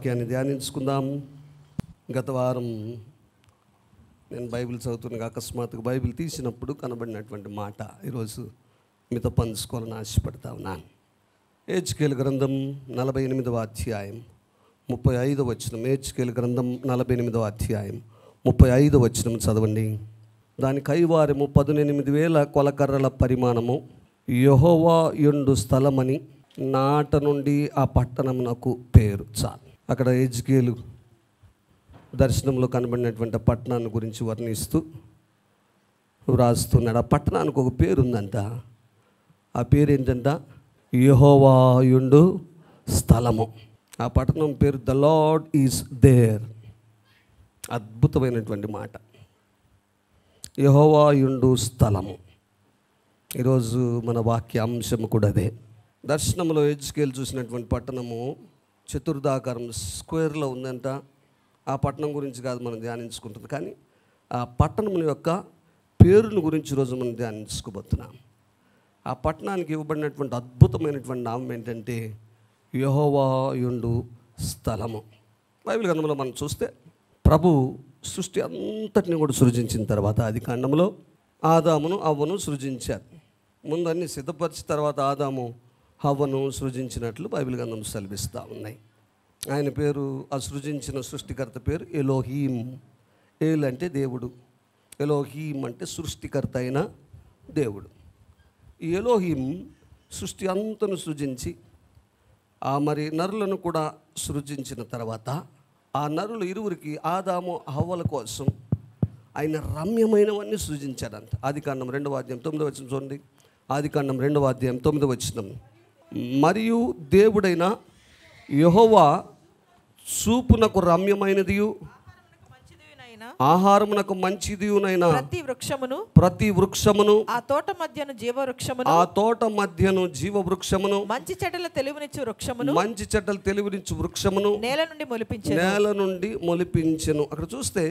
వాక్యాన్ని ధ్యానించుకుందాం. గత వారం నేను బైబిల్ చదువుతున్న అకస్మాత్తుగా బైబిల్ తీసినప్పుడు కనబడినటువంటి మాట ఈరోజు మీతో పంచుకోవాలని ఆశపడతా ఉన్నాను. హెజ్కేలు గ్రంథం 48వ అధ్యాయం 35వ వచనం. హెజ్కేలు గ్రంథం 48వ అధ్యాయం 35వ వచనం చదవండి. దాని కైవారము 18,000 కొలకర్రల పరిమాణము, యెహోవా యుండు స్థలమని నాట నుండి ఆ పట్టణమునకు పేరు. చాలు. అక్కడ హెజ్కేలు దర్శనంలో కనబడినటువంటి పట్టణాన్ని గురించి వర్ణిస్తూ వ్రాస్తున్నాడు. ఆ పట్టణానికి ఒక పేరు ఉందంట. ఆ పేరు ఏంటంట? యెహోవా యుండు స్థలము. ఆ పట్టణం పేరు ద లార్డ్ ఈజ్ దేర్. అద్భుతమైనటువంటి మాట. యెహోవా యుండు స్థలము. ఈరోజు మన వాక్యాంశము కూడా అదే. దర్శనంలో హెజ్కేలు చూసినటువంటి పట్టణము చతుర్ధాకారం స్క్వేర్లో ఉందంట. ఆ పట్టణం గురించి కాదు మనం ధ్యానించుకుంటుంది, కానీ ఆ పట్టణం యొక్క పేరుని గురించి ఈరోజు మనం ధ్యానించుకోబోతున్నాం. ఆ పట్టణానికి ఇవ్వబడినటువంటి అద్భుతమైనటువంటి నామం ఏంటంటే యెహోవా యుండు స్థలము. బైబిల్ గ్రంథంలో మనం చూస్తే ప్రభు సృష్టి అంతటిని కూడా సృజించిన తర్వాత ఆది కాండంలో ఆదామును హవ్వను సృజించారు. ముందు అన్ని సిద్ధపరిచిన తర్వాత ఆదాము హవ్వను సృజించినట్లు బైబిల్ గ్రంథం సెలవిస్తూ ఉన్నాయి. ఆయన పేరు, ఆ సృజించిన సృష్టికర్త పేరు ఎలోహీం. ఏల్ అంటే దేవుడు, ఎలోహీం అంటే సృష్టికర్త అయిన దేవుడు. ఈ ఎలోహీం సృష్టి అంతను సృజించి మరి నరులను కూడా సృజించిన తర్వాత ఆ నరులు ఇరువురికి ఆదాము హవ్వల కోసం ఆయన రమ్యమైనవన్నీ సృజించాడంట. ఆది కాండం 2వ అధ్యాయం 9వ వచనం చూడండి. ఆది కాండం 2వ అధ్యాయం 9వ వచనం. మరియు దేవుడైన యెహోవా చూపునకు రమ్యమైనదియు ఆహారమునకు మంచిదియునైన ప్రతి వృక్షమును ఆ తోట మధ్యను జీవ వృక్షమును మంచి చెడ్డల తెలివినిచ్చు వృక్షమును నేల నుండి మొలిపించెను. అక్కడ చూస్తే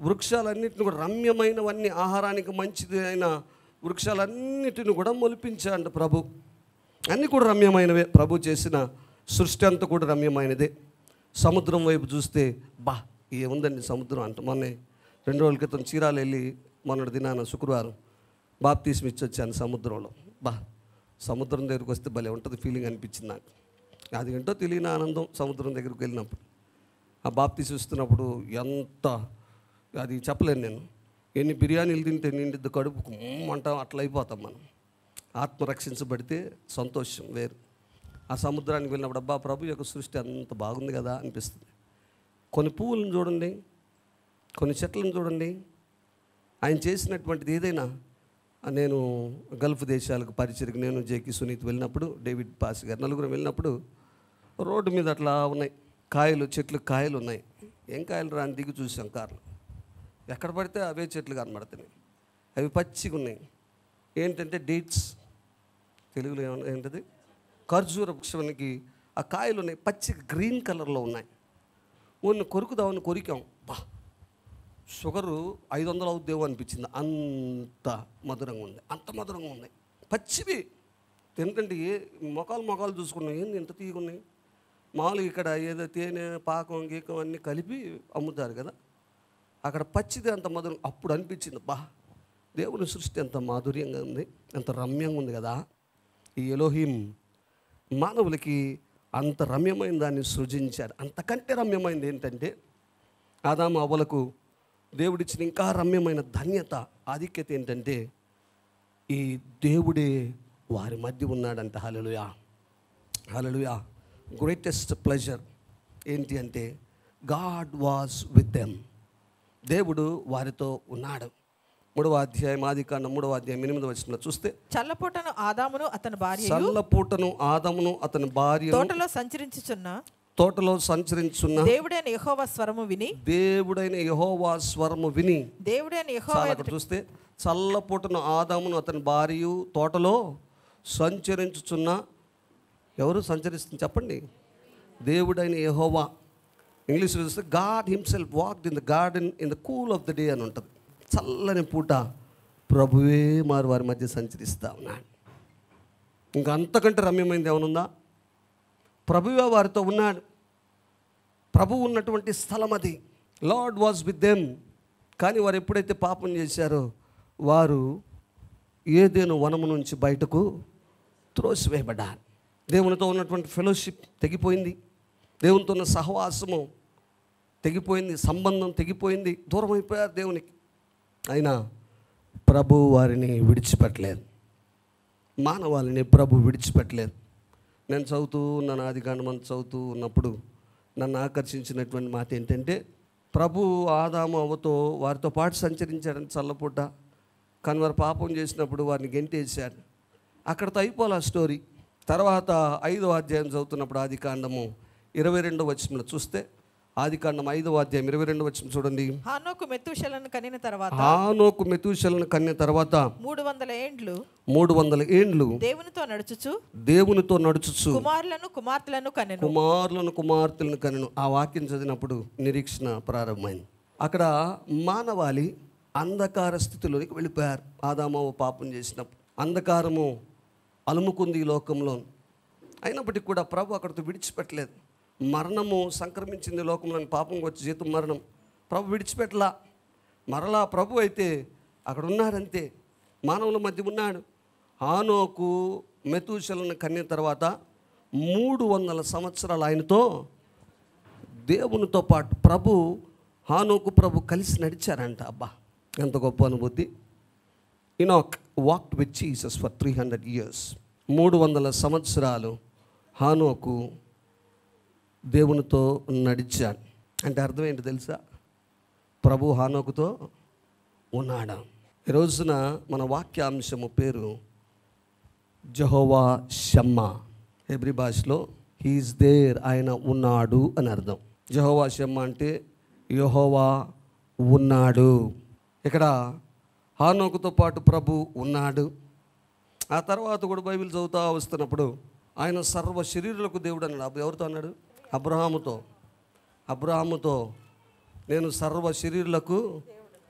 వృక్షాలన్నిటిని కూడా రమ్యమైనవన్నీ, ఆహారానికి మంచిది అయిన వృక్షాలన్నిటిని కూడా మొలిపించాడు ప్రభు. అన్నీ కూడా రమ్యమైనవే. ప్రభు చేసిన సృష్టి అంతా కూడా రమ్యమైనదే. సముద్రం వైపు చూస్తే ఏముందండి సముద్రం అంట. మొన్న 2 రోజుల క్రితం చీరాలు వెళ్ళి మొన్నటి దినాన శుక్రవారం బాప్తీసం ఇచ్చి వచ్చాను సముద్రంలో. సముద్రం దగ్గరికి వస్తే భలే ఉంటుంది ఫీలింగ్ అనిపించింది నాకు. అది ఏంటో తెలియని ఆనందం సముద్రం దగ్గరికి వెళ్ళినప్పుడు. ఆ బాప్తీసం ఇస్తున్నప్పుడు ఎంత అది చెప్పలేను నేను. ఎన్ని బిర్యానీలు తింటే నిండిద్ది కడుపు అంటాం, అట్లా అయిపోతాం మనం. ఆత్మ రక్షించబడితే సంతోషం వేరు. ఆ సముద్రానికి వెళ్ళినప్పుడు ప్రభు యొక్క సృష్టి అంత బాగుంది కదా అనిపిస్తుంది. కొన్ని పువ్వులను చూడండి, కొన్ని చెట్లను చూడండి. ఆయన చేసినటువంటిది ఏదైనా. నేను గల్ఫ్ దేశాలకు పరిచయకు నేను జేకి సునీత్ వెళ్ళినప్పుడు, డేవిడ్ పాస్ గారు నలుగురు వెళ్ళినప్పుడు రోడ్డు మీద అట్లా ఉన్నాయి కాయలు, చెట్లు కాయలు ఉన్నాయి. ఏం కాయలు రాని దిగి చూసాం కార్లు. ఎక్కడ పడితే అవే చెట్లు కనబడుతున్నాయి. అవి పచ్చిగా ఉన్నాయి. ఏంటంటే డేట్స్, తెలుగులో ఏంటది, ఖర్జూర వృక్షానికి ఆ కాయలు ఉన్నాయి, పచ్చి గ్రీన్ కలర్లో ఉన్నాయి. కొన్ని కొరుకుదామని కొరికాం. షుగరు 500 అవుద్దేమో అనిపించింది. అంత మధురంగా ఉంది, అంత మధురంగా ఉన్నాయి. పచ్చివి తింటుంటే మొఖాలు చూసుకున్నాయి. ఏంది ఇంత తీగున్నాయి. మామూలుగా ఇక్కడ ఏదో తేనె పాకం గీకం అన్నీ కలిపి అమ్ముతారు కదా, అక్కడ పచ్చిది అంత మధురం. అప్పుడు అనిపించింది దేవుని సృష్టి ఎంత మాధుర్యంగా ఉంది, ఎంత రమ్యంగా ఉంది కదా. ఈ ఎలోహీం మానవులకి అంత రమ్యమైన దాన్ని సృజించాడు. అంతకంటే రమ్యమైనది ఏంటంటే ఆదాము హవ్వలకు దేవుడిచ్చిన ఇంకా రమ్యమైన ధన్యత, ఆధిక్యత ఏంటంటే ఈ దేవుడే వారి మధ్య ఉన్నాడంట. హల్లెలూయా, హల్లెలూయా. గ్రేటెస్ట్ ప్లెజర్ ఏంటి అంటే గాడ్ వాజ్ విత్ దెమ్. దేవుడు వారితో ఉన్నాడు. 3వ అధ్యాయం ఆది కాండం 3వ అధ్యాయం 8వ వచనంలో చూస్తే చల్లపూటను ఆదామును అతని భార్య తోటలో సంచరించుచున్న దేవుడైన యెహోవా స్వరము విని అక్కడ చూస్తే చల్లపూటను ఆదామును అతని భార్య తోటలో సంచరించుచున్న, ఎవరు సంచరిస్తుంది చెప్పండి? దేవుడైన యెహోవా. ఇంగ్లీష్లో చూస్తే God himself walked in the cool of the కూల్ ఆఫ్ ద డే అని ఉంటుంది. చల్లని పూట ప్రభువే వారి మధ్య సంచరిస్తూ ఉన్నాడు. ఇంకా అంతకంటే రమ్యమైనది ఏమనుందా? ప్రభువే వారితో ఉన్నాడు. ప్రభు ఉన్నటువంటి స్థలం అది. Lord was with them. కానీ వారు ఎప్పుడైతే పాపం చేశారో వారు ఏదెను వనము నుంచి బయటకు త్రోసివేయబడ్డారు. దేవునితో ఉన్నటువంటి ఫెలోషిప్ తెగిపోయింది, దేవునితో ఉన్న సహవాసము తెగిపోయింది, సంబంధం తెగిపోయింది, దూరం అయిపోయారు దేవునికి. అయినా ప్రభు వారిని విడిచిపెట్టలేదు, మానవాళిని ప్రభు విడిచిపెట్టలేదు. నేను చదువుతూ ఉన్నాను, ఆదికాండం చదువుతూ ఉన్నప్పుడు నన్ను ఆకర్షించినటువంటి మాట ఏంటంటే, ప్రభు ఆదాము అవ్వతో వారితో పాటు సంచరించాడని చల్లపూట. కానీ వారు పాపం చేసినప్పుడు వారిని గెంటేశాడు. అక్కడితో అయిపోలే ఆ స్టోరీ. తర్వాత 5వ అధ్యాయం చదువుతున్నప్పుడు ఆదికాండము 22వ వచనంలో చూస్తే, ఆదికాండం 5వ అధ్యాయం 22వ వచనం చూడండి. హానోకు మెతూషెలను కనిన తర్వాత, హానోకు మెతూషెలను కన్య తర్వాత 300 ఏండ్లు దేవునితో నడుచుచు కుమారులను కుమార్తెలను కనెను. ఆ వాక్యం చదివినప్పుడు నిరీక్షణ ప్రారంభమైంది. అక్కడ మానవాళి అంధకార స్థితిలోనికి వెళ్ళిపోయారు. ఆదామవ్వ పాపం చేసినప్పుడు అంధకారము అలుముకుంది ఈ లోకంలో. అయినప్పటికీ కూడా ప్రభు అక్కడితో విడిచిపెట్టలేదు. మరణము సంక్రమించింది లోకంలో, పాపం వచ్చి జీతం మరణం. ప్రభు విడిచిపెట్టలా. మరలా ప్రభు అయితే అక్కడ ఉన్నాడంతే, మానవుల మధ్య ఉన్నాడు. హానోకు మెతూషెలను కన్య తర్వాత 300 సంవత్సరాలు ఆయనతో దేవునితో పాటు హానోకు ప్రభు కలిసి నడిచారంట. అబ్బా, ఎంత గొప్ప అనుభూతి. Enoch walked with Jesus for 300 years. 300 సంవత్సరాలు హానోకు దేవునితో నడిచాడు. అంటే అర్థం ఏంటి తెలుసా? ప్రభు హానోకుతో ఉన్నాడు. ఈ రోజున మన వాక్యాంశము పేరు యెహోవా షమ్మా. హెబ్రీ భాషలో హీఈస్ దేర్, ఆయన ఉన్నాడు అని అర్థం. యెహోవా షమ్మా అంటే యెహోవా ఉన్నాడు. ఇక్కడ హానోకుతో పాటు ప్రభు ఉన్నాడు. ఆ తర్వాత కూడా బైబిల్ చదువుతా వస్తున్నప్పుడు ఆయన సర్వ శరీరులకు దేవుడు అన్నాడు. ఎవరితో అన్నాడు? అబ్రహాముతో నేను సర్వ శరీరులకు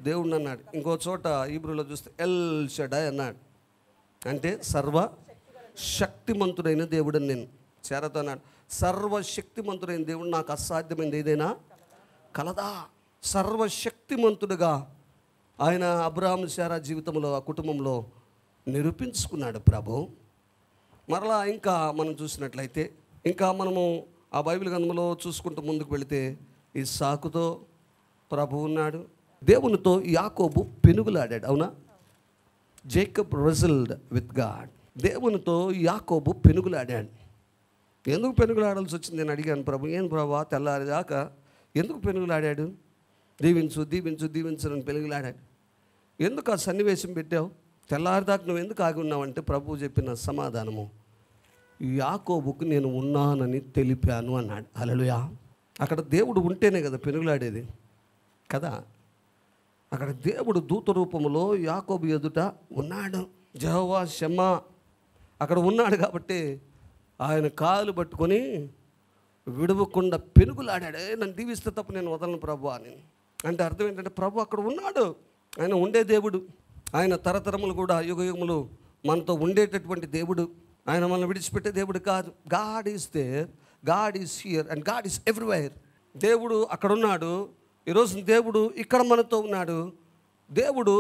దేవుడు అన్నాడు. ఇంకో చోట హీబ్రూలో చూస్తే ఎల్ షడాయ్ అన్నాడు. అంటే సర్వ శక్తిమంతుడైన దేవుడు అని నేను చేరతో అన్నాడు. సర్వశక్తిమంతుడైన దేవుడు, నాకు అసాధ్యమైనది ఏదైనా కలదా? సర్వశక్తిమంతుడుగా ఆయన అబ్రహాము శారా జీవితంలో, ఆ కుటుంబంలో నిరూపించుకున్నాడు ప్రభు. మరలా ఇంకా మనం చూసినట్లయితే, ఇంకా మనము ఆ బైబిల్ గ్రంథంలో చూసుకుంటూ ముందుకు వెళితే ఇస్సాకుతో ప్రభు ఉన్నాడు. దేవునితో యాకోబు పెనుగులాడాడు. అవునా? Jacob wrestled with God. దేవునితో యాకోబు పెనుగులాడాడు. ఎందుకు పెనుగులాడాల్సి వచ్చింది నేను అడిగాను. ప్రభు, ఏం ప్రభు తెల్లారిదాకా ఎందుకు పెనుగులాడాడు? దీవించు దీవించు దీవించని పెనుగులాడాడు. ఎందుకు ఆ సన్నివేశం పెట్టావు? తెల్లారిదాకా నువ్వు ఎందుకు ఆగి ఉన్నావంటే ప్రభు చెప్పిన సమాధానము, యాకోబుకు నేను ఉన్నానని తెలిపాను అన్నాడు. హల్లెలూయా. అక్కడ దేవుడు ఉంటేనే కదా పెనుగులాడేది కదా. అక్కడ దేవుడు దూత రూపంలో యాకోబు ఎదుట ఉన్నాడు. యెహోవా షమ్మా అక్కడ ఉన్నాడు కాబట్టి ఆయన కాలు పట్టుకొని విడవకుండా పెనుగులాడాడు. నన్ను దీవిస్తే తప్ప నేను వదలను ప్రభు అని. అంటే అర్థం ఏంటంటే ప్రభు అక్కడ ఉన్నాడు. ఆయన ఉండే దేవుడు. ఆయన తరతరములు కూడా యుగయుగములు మనతో ఉండేటటువంటి దేవుడు. ఆయన మనల్ని విడిచిపెట్టే దేవుడు కాదు. God is there, God is here and God is everywhere. దేవుడు అక్కడ ఉన్నాడు. ఈరోజు దేవుడు ఇక్కడ మనతో ఉన్నాడు. దేవుడు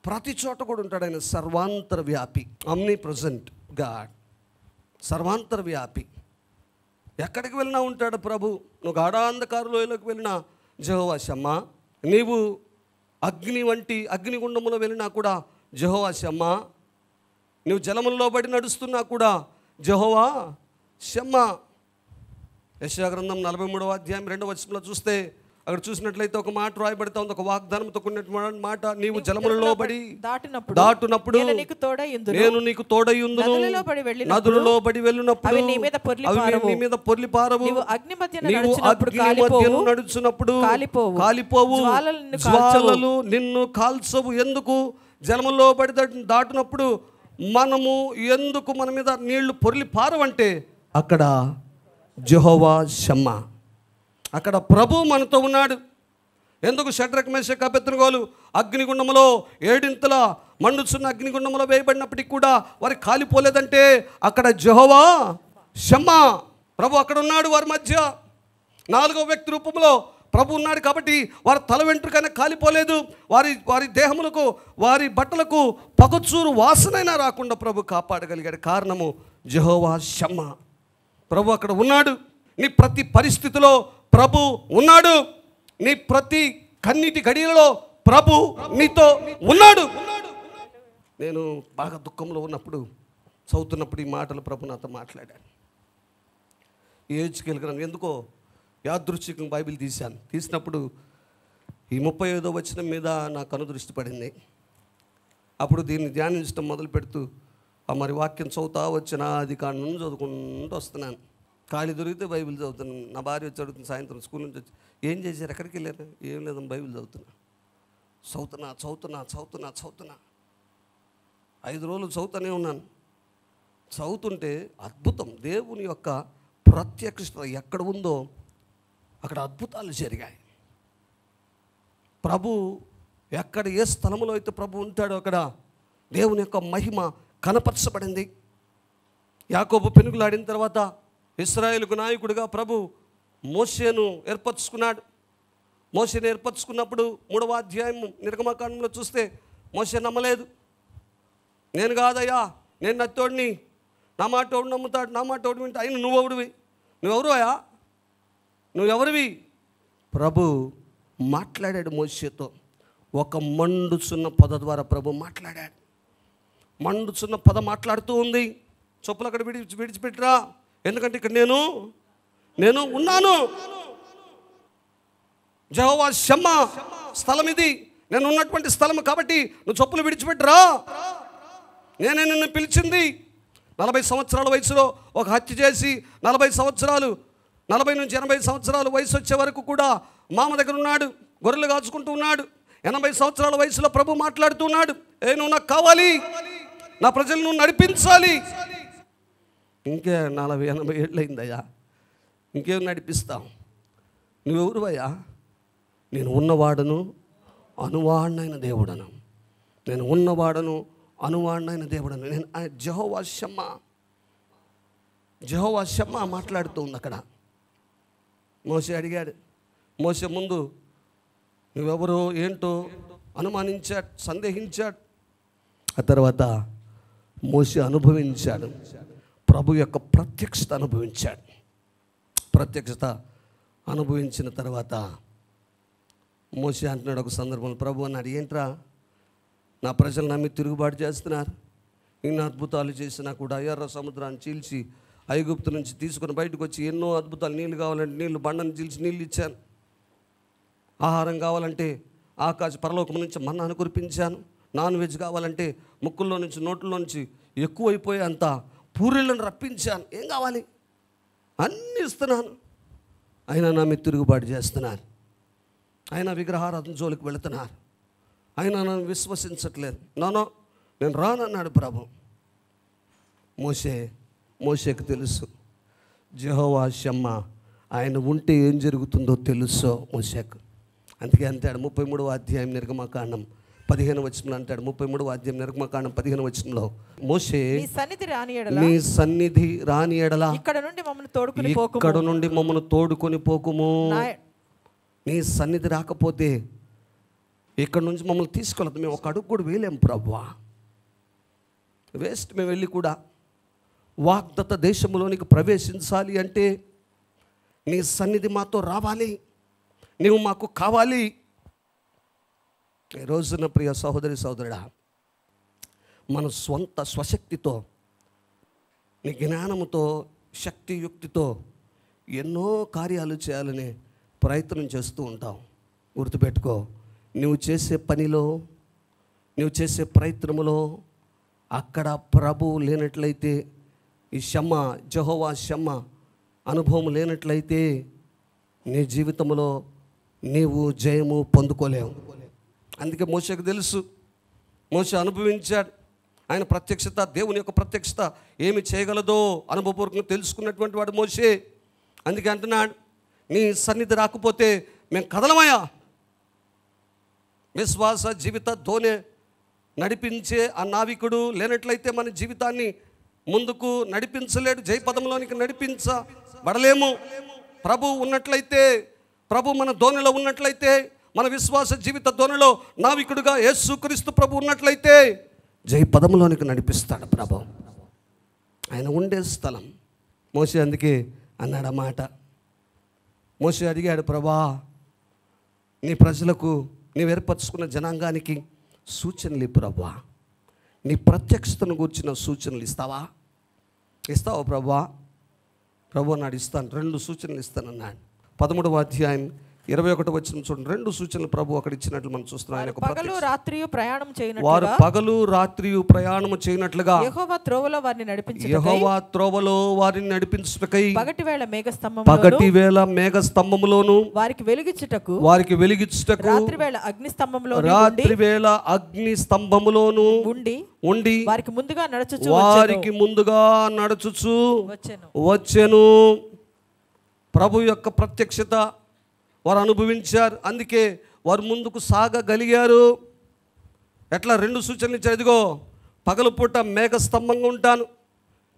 ప్రతి చోట కూడా ఉంటాడు. ఆయన సర్వాంతర వ్యాపి, అమ్ని ప్రజెంట్ గాడ్, సర్వాంతర వ్యాపి. ఎక్కడికి వెళ్ళినా ఉంటాడు ప్రభు. నువ్వు గాఢాంధకార లోయలోకి వెళ్ళినా యెహోవా షమ్మా. నీవు అగ్నిగుండములో వెళ్ళినా కూడా యెహోవా షమ్మా. నువ్వు జలముల్లో పడి నడుస్తున్నా కూడా యెహోవా షమ్మా. యెషయా గ్రంథం 43వ అధ్యాయం 2వ వచనంలో చూస్తే అక్కడ చూసినట్లయితే ఒక మాట రాయబడతా ఉంది, ఒక వాగ్దానంతో కూడినటువంటి మాట. నీవు జలములలో పడి దాటునప్పుడు నేను నీకు తోడయుందును, నదులలో పడి వెళ్ళినప్పుడు అవి నీ మీద పొర్లిపారవు, నీవు అగ్ని మధ్యను నడుచున్నప్పుడు కాలిపోవు, జ్వాలలు నిన్ను కాల్చవు. ఎందుకు? జలములో పడి దాటునప్పుడు మనము ఎందుకు మన మీద నీళ్లు పొర్లిపారవంటే అక్కడ యెహోవా షమ్మా, అక్కడ ప్రభు మనతో ఉన్నాడు. ఎందుకు? షడ్రక్ మేషక్ అబేద్నెగోలు అగ్నిగుండములో 7 మండుచున్న అగ్నిగుండములో వేయబడినప్పటికీ కూడా వారు కాలిపోలేదంటే అక్కడ యెహోవా షమ్మా, ప్రభు అక్కడ ఉన్నాడు వారి మధ్య. నాలుగో వ్యక్తి రూపంలో ప్రభు ఉన్నాడు కాబట్టి వారి తల వెంట్రుకైనా కాలిపోలేదు, వారి దేహములకు వారి బట్టలకు పగచూరు వాసనైనా రాకుండా ప్రభు కాపాడగలిగాడు. కారణము యెహోవా షమ్మా. ప్రభు అక్కడ ఉన్నాడు. నీ ప్రతి పరిస్థితిలో ప్రభు ఉన్నాడు. నీ ప్రతి కన్నీటి గడియలలో ప్రభు నీతో ఉన్నాడు. నేను బాగా దుఃఖంలో ఉన్నప్పుడు చదువుతున్నప్పుడు ఈ మాటలు ప్రభు నాతో మాట్లాడాను. ఈ ఏజ్కి గ్రంథం ఎందుకో యాదృచ్ఛికం బైబిల్ తీసినప్పుడు ఈ 35వ వచనం మీద నా కనుదృష్టి పడింది. అప్పుడు దీన్ని ధ్యానించడం మొదలు పెడుతూ మరి వాక్యం చదువుతా వచ్చిన అది కాడ నుంచి చదువుకుంటూ వస్తున్నాను. ఖాళీ దొరికితే బైబిల్ చదువుతున్నాను. నా భార్య వచ్చి అడుగుతుంది సాయంత్రం స్కూల్ నుంచి వచ్చి, ఏం చేశారు, ఎక్కడికి వెళ్ళారు? ఏం లేదని బైబిల్ చదువుతున్నా 5 రోజులు చదువుతూనే ఉన్నాను. చదువుతుంటే అద్భుతం, దేవుని యొక్క ప్రత్యక్షత ఎక్కడ ఉందో అక్కడ అద్భుతాలు జరిగాయి. ప్రభు ఎక్కడ ఏ స్థలంలో అయితే ప్రభు ఉంటాడో అక్కడ దేవుని యొక్క మహిమ కనపరచబడింది. యాకోబు పెనుగులాడిన తర్వాత ఇశ్రాయేలుకు నాయకుడిగా ప్రభు మోషేను ఏర్పరచుకున్నాడు. మోషేను ఏర్పరచుకున్నప్పుడు 3వ అధ్యాయం నిర్గమకాండంలో చూస్తే మోషే నమ్మలేదు. నేను కాదయ్యా, నేను నత్తోడిని, నా మాట ఎవడు నమ్ముతాడు, నా మాట ఎవడు వింటా, అయినా నువ్వెవరు అయ్యా, నువ్వెవరివి? ప్రభు మాట్లాడాడు మోషేతో. ఒక మండుచున్న పద ద్వారా ప్రభు మాట్లాడాడు. మండుచున్న పద మాట్లాడుతూ ఉంది. చెప్పులు అక్కడ విడిచిపెట్టిరా, ఎందుకంటే ఇక్కడ నేను ఉన్నాను. యెహోవా షమ్మా స్థలం ఇది, నేను ఉన్నటువంటి స్థలం కాబట్టి నువ్వు చెప్పులు విడిచిపెట్టిరా, నేనే నిన్ను పిలిచింది. 40 సంవత్సరాల వయసులో ఒక హత్య చేసి 40 నుంచి 80 సంవత్సరాలు వయసు వచ్చే వరకు కూడా మామ దగ్గర ఉన్నాడు, గొర్రెలు కాచుకుంటూ ఉన్నాడు. 80 సంవత్సరాల వయసులో ప్రభు మాట్లాడుతూ ఉన్నాడు, నువ్వు నాకు కావాలి, నా ప్రజలను నువ్వు నడిపించాలి. ఇంకే 40-80 ఏళ్ళు అయిందయ్యా, ఇంకేం నడిపిస్తావు? నువ్వెవరు అయ్యా? నేను ఉన్నవాడను అనువాడినైన దేవుడను, నేను ఉన్నవాడను అనువాడినైన దేవుడను, నేను యెహోవా షమ్మా మాట్లాడుతూ ఉంది అక్కడ. మోషే అడిగాడు. మోషే ముందు నువ్వెవరో ఏంటో అనుమానించాడు, సందేహించాడు. ఆ తర్వాత మోషే అనుభవించాడు, ప్రభు యొక్క ప్రత్యక్షత అనుభవించాడు. ప్రత్యక్షత అనుభవించిన తర్వాత మోషే అంటున్నాడు ఒక సందర్భంలో, ప్రభు అన్నాడు, ఏంట్రా నా ప్రజలు నమ్మి తిరుగుబాటు చేస్తున్నారు, ఇన్ని అద్భుతాలు చేసినా కూడా ఎర్ర సముద్రాన్ని చీల్చి ఐగుప్తు నుంచి తీసుకుని బయటకు వచ్చి ఎన్నో అద్భుతాలు, నీళ్ళు కావాలంటే నీళ్ళు బండను చీల్చి నీళ్ళు ఇచ్చాను, ఆహారం కావాలంటే పరలోకం నుంచి మన్నాను కురిపించాను, నాన్ వెజ్ కావాలంటే ముక్కుల్లో నుంచి నోట్లో నుంచి ఎక్కువైపోయి అంత పూరీలను రప్పించాను, ఏం కావాలి అన్నీ ఇస్తున్నాను, అయినా నా మీద తిరుగుబాటు చేస్తున్నారు, అయినా విగ్రహారాధన జోలికి వెళుతున్నారు, అయినా నన్ను విశ్వసించట్లేదు, నేను రానన్నాడు ప్రభు. మోషేకు తెలుసు యెహోవా షమ్మా ఆయన ఉంటే ఏం జరుగుతుందో తెలుసో మోషేకు. అందుకే అంటాడు 33వ అధ్యాయం నిర్గమకాండం 15వ వచనంలో అంటాడు, 33వ అధ్యాయం నిర్గమకాండం 15వ వచనంలో, మోషే నీ సన్నిధి రాని ఎడల ఇక్కడ నుండి మమ్మల్ని తోడుకొని పోకుము. నీ సన్నిధి రాకపోతే ఇక్కడ నుంచి మమ్మల్ని తీసుకెళ్తాం, మేము ఒక అడుగు కూడా వేయలేము ప్రభువా, వేస్ట్. మేము వెళ్ళి కూడా వాగ్దత్త దేశంలోనికి ప్రవేశించాలి అంటే నీ సన్నిధి మాతో రావాలి, నీవు మాకు కావాలి. ఈ రోజున ప్రియ సహోదరి సహోదరుడా, మన స్వశక్తితో, నీ జ్ఞానముతో, శక్తియుక్తితో ఎన్నో కార్యాలు చేయాలని ప్రయత్నం చేస్తూ ఉంటాం. గుర్తుపెట్టుకో, నువ్వు చేసే పనిలో, నువ్వు చేసే ప్రయత్నములో అక్కడ ప్రభువు లేనట్లయితే, ఈ యెహోవా షమ్మా అనుభవం లేనట్లయితే నీ జీవితంలో నీవు జయము పొందుకోలేవు. అందుకే మోషేకు తెలుసు, మోషే అనుభవించాడు. ఆయన ప్రత్యక్షత, దేవుని యొక్క ప్రత్యక్షత ఏమి చేయగలదో అనుభవపూర్వకంగా తెలుసుకున్నటువంటి వాడు మోషే. అందుకే అంటున్నాడు, నీ సన్నిధి రాకపోతే మేము కదలమయ్యా. విశ్వాస జీవిత ధోనే నడిపించే ఆ నావికుడు లేనట్లయితే మన జీవితాన్ని ముందుకు నడిపించలేడు, జయపదంలోనికి నడిపించబడలేము. ప్రభు ఉన్నట్లయితే, ప్రభు మన ధోనిలో ఉన్నట్లయితే, మన విశ్వాస జీవిత ధోనిలో నావికుడుగా యేసుక్రీస్తు ప్రభు ఉన్నట్లయితే జై పదములోనికి నడిపిస్తాడు ప్రభు. ఆయన ఉండే స్థలం. మోషే అందుకే అన్నాడు ఆ మాట. మోషే అడిగాడు, ప్రభా నీ ప్రజలకు, నీవు ఏర్పరచుకున్న జనాంగానికి సూచనలు ప్రభా, నీ ప్రత్యక్షతను కూర్చిన సూచనలు ఇస్తావా ప్రభా? ప్రభు అన్నాడు, ఇస్తాను, 2 సూచనలు ఇస్తానన్నాడు. 13వ అధ్యాయం 21వ వచనం చూడండి. 2 సూచనలు ప్రభు అక్కడ ఇచ్చినట్లు మనం చూస్తున్నాం. ఆయన పగలు రాత్రియు ప్రయాణం చేయనట్లుగా, వారు పగలు రాత్రియు ప్రయాణం చేయనట్లుగా యెహోవా త్రోవలో వారిని నడిపించుటకై, యెహోవా త్రోవలో వారిని నడిపించుటకై పగటివేళ మేఘ స్తంభములోను వారికి వెలిగించుటకు రాత్రివేళ అగ్ని స్తంభములోను ఉండి వారికి ముందుగా నడుచుచు వచ్చెను. ప్రభు యొక్క ప్రత్యక్షత వారు అనుభవించారు. అందుకే వారు ముందుకు సాగగలిగారు. ఎట్లా 2 సూచనలు ఇచ్చారు. ఇదిగో పగలు పూట మేఘ స్తంభంగా ఉంటాను,